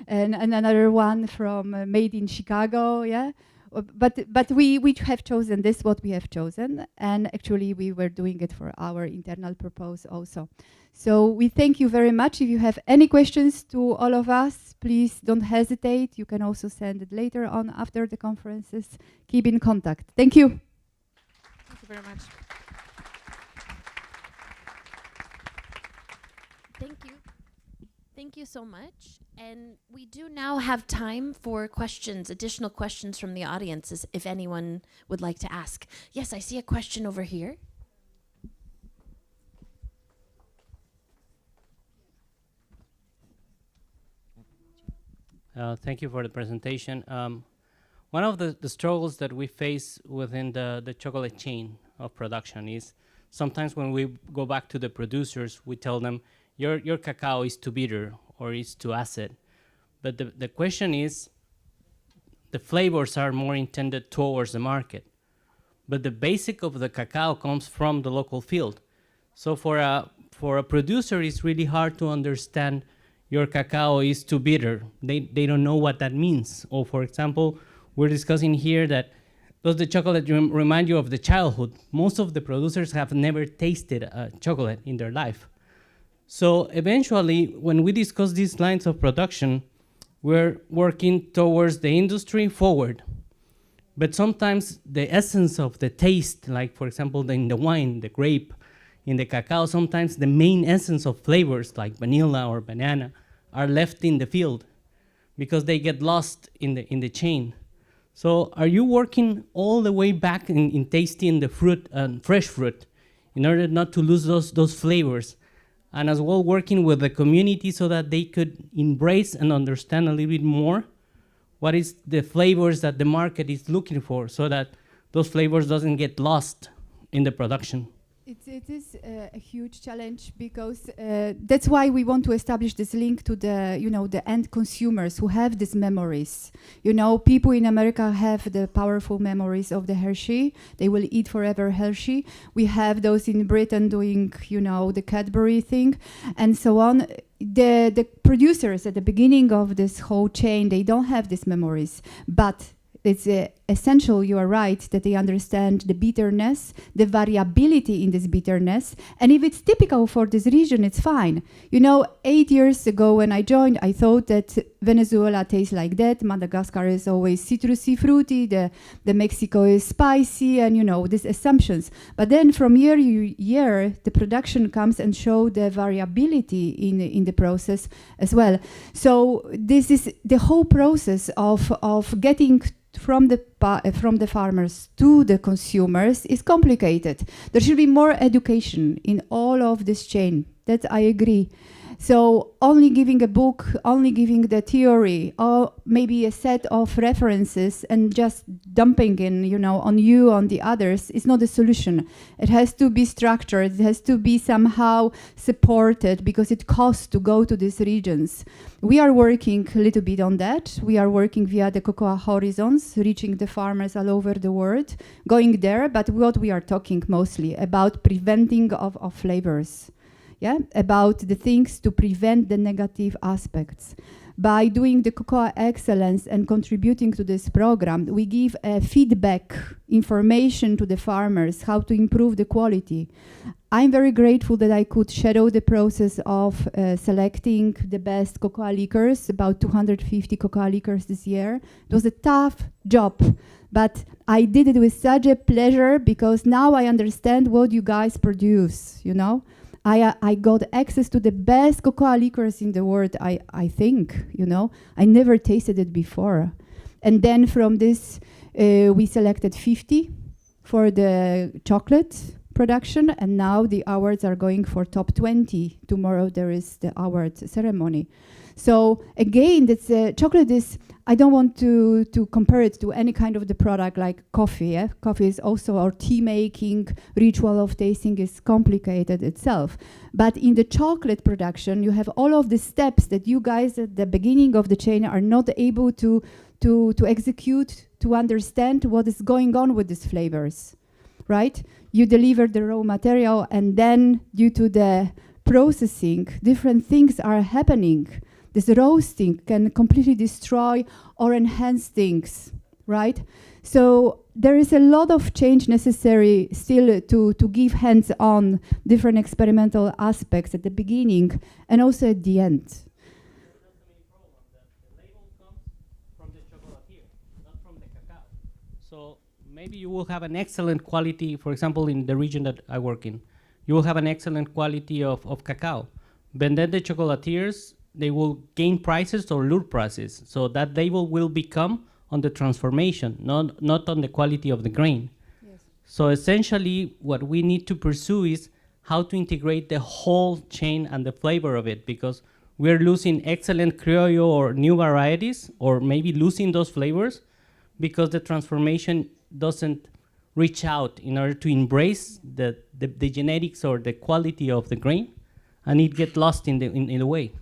and another one from made in Chicago, yeah. But we have chosen this, what we have chosen, and actually we were doing it for our internal purpose also. So we thank you very much. If you have any questions to all of us, please don't hesitate. You can also send it later on after the conferences. Keep in contact. Thank you. Thank you very much. Thank you. Thank you so much. And we do now have time for questions, additional questions from the audience, if anyone would like to ask. Yes, I see a question over here. Thank you for the presentation. One of the struggles that we face within the chocolate chain of production is sometimes when we go back to the producers, we tell them, your cacao is too bitter or it's too acid. But the question is, the flavors are more intended towards the market. But the basic of the cacao comes from the local field. So for a producer, it's really hard to understand your cacao is too bitter. They don't know what that means. Or for example, we're discussing here that does the chocolate remind you of the childhood? Most of the producers have never tasted a chocolate in their life. So eventually, when we discuss these lines of production, we're working towards the industry forward. But sometimes the essence of the taste, like for example in the wine, the grape, in the cacao, sometimes the main essence of flavors like vanilla or banana are left in the field because they get lost in the chain. So are you working all the way back in tasting the fruit and fresh fruit in order not to lose those flavors? And as well working with the community so that they could embrace and understand a little bit more what is the flavors that the market is looking for so that those flavors doesn't get lost in the production. It is a huge challenge because that's why we want to establish this link to the, the end consumers who have these memories. People in America have the powerful memories of the Hershey. They will eat forever Hershey. We have those in Britain doing, the Cadbury thing and so on. The producers at the beginning of this whole chain, they don't have these memories, but it's essential, you are right, that they understand the bitterness, the variability in this bitterness, and if it's typical for this region, it's fine. 8 years ago when I joined, I thought that Venezuela tastes like that, Madagascar is always citrusy, fruity, the Mexico is spicy, and these assumptions. But then from year to year, the production comes and show the variability in the process as well. So this is the whole process of getting from the farmers to the consumers is complicated. There should be more education in all of this chain. That I agree. So only giving a book, only giving the theory, or maybe a set of references and just dumping in, on you, on the others, is not a solution. It has to be structured. It has to be somehow supported because it costs to go to these regions. We are working a little bit on that. We are working via the Cocoa Horizons, reaching the farmers all over the world, going there. But what we are talking mostly about preventing of flavors. Yeah, about the things to prevent the negative aspects. By doing the Cocoa Excellence and contributing to this program, we give feedback, information to the farmers, how to improve the quality. I'm very grateful that I could shadow the process of selecting the best cocoa liquors, about 250 cocoa liquors this year. It was a tough job, but I did it with such a pleasure because now I understand what you guys produce, I got access to the best cocoa liquors in the world, I think, I never tasted it before. And then from this, we selected 50 for the chocolate production, and now the awards are going for top 20. Tomorrow there is the award ceremony. So again, chocolate is, I don't want to compare it to any kind of the product like coffee. Yeah? Coffee is also our tea making, ritual of tasting is complicated itself. But in the chocolate production, you have all of the steps that you guys at the beginning of the chain are not able to execute, to understand what is going on with these flavors, right? You deliver the raw material and then due to the processing, different things are happening. This roasting can completely destroy or enhance things, right? So there is a lot of change necessary still to give hands-on different experimental aspects at the beginning and also at the end. The label comes from the chocolatier, not from the cacao. So maybe you will have an excellent quality, for example, in the region that I work in. You will have an excellent quality of cacao. But then the chocolatiers, they will gain prices or lose prices. So that label will become on the transformation, not on the quality of the grain. Yes. So essentially, what we need to pursue is how to integrate the whole chain and the flavor of it, because we're losing excellent Criollo or new varieties, or maybe losing those flavors because the transformation doesn't reach out in order to embrace the genetics or the quality of the grain, and it gets lost in the way.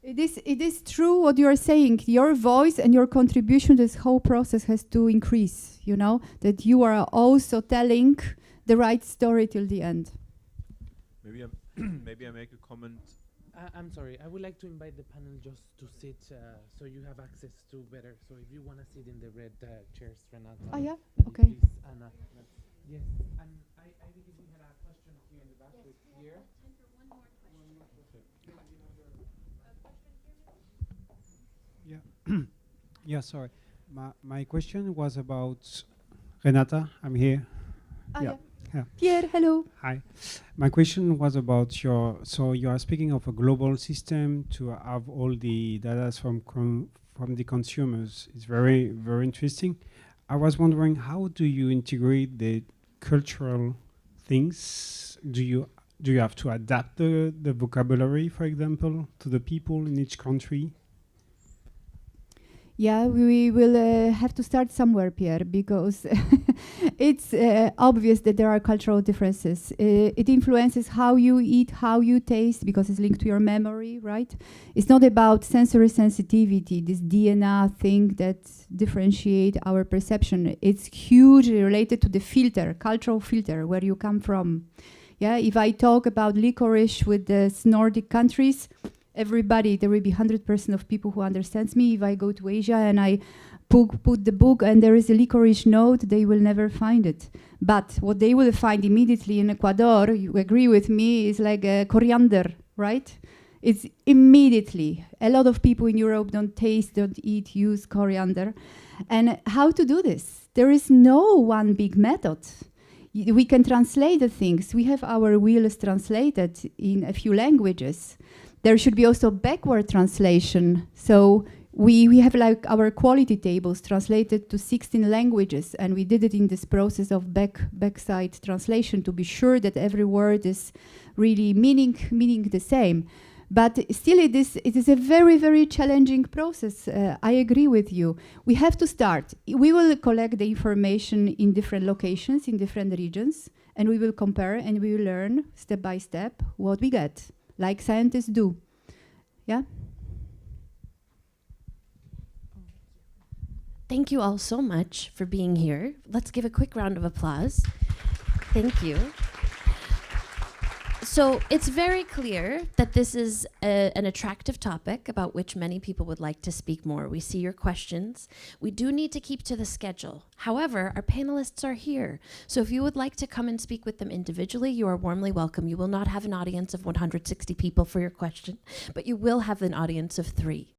It is true what you are saying. Your voice and your contribution to this whole process has to increase, that you are also telling the right story till the end. Maybe I make a comment. I'm sorry, I would like to invite the panel just to sit so you have access to better. So if you want to sit in the red chairs, Renata. Oh, yeah? then Okay. Please, Anna. Yes, and I believe we had a question here in the back with here. Yeah. Yeah, sorry. My question was about Renata. I'm here. Yeah. Yeah. Pierre, hello. Hi. My question was about so you are speaking of a global system to have all the data from the consumers. It's very, very interesting. I was wondering, how do you integrate the cultural things? Do you have to adapt the vocabulary, for example, to the people in each country? Yeah, we will have to start somewhere, Pierre, because it's obvious that there are cultural differences. It influences how you eat, how you taste, because it's linked to your memory, right? It's not about sensory sensitivity, this DNA thing that differentiate our perception. It's hugely related to the filter, cultural filter, where you come from. Yeah, if I talk about licorice with the Nordic countries, everybody, there will be 100% of people who understands me. If I go to Asia and I put the book and there is a licorice note, they will never find it. But what they will find immediately in Ecuador, you agree with me, is like a coriander, right? It's immediately. A lot of people in Europe don't taste, don't eat, use coriander. And how to do this? There is no one big method. We can translate the things. We have our wheels translated in a few languages. There should be also backward translation. So we have like our quality tables translated to 16 languages, and we did it in this process of backside translation to be sure that every word is really meaning the same. But still it is a very, very challenging process. I agree with you. We have to start. We will collect the information in different locations, in different regions, and we will compare and we will learn step by step what we get, like scientists do. Yeah? Thank you all so much for being here. Let's give a quick round of applause. Thank you. So it's very clear that this is an attractive topic about which many people would like to speak more. We see your questions. We do need to keep to the schedule. However, our panelists are here. So if you would like to come and speak with them individually, you are warmly welcome. You will not have an audience of 160 people for your question, but you will have an audience of 3.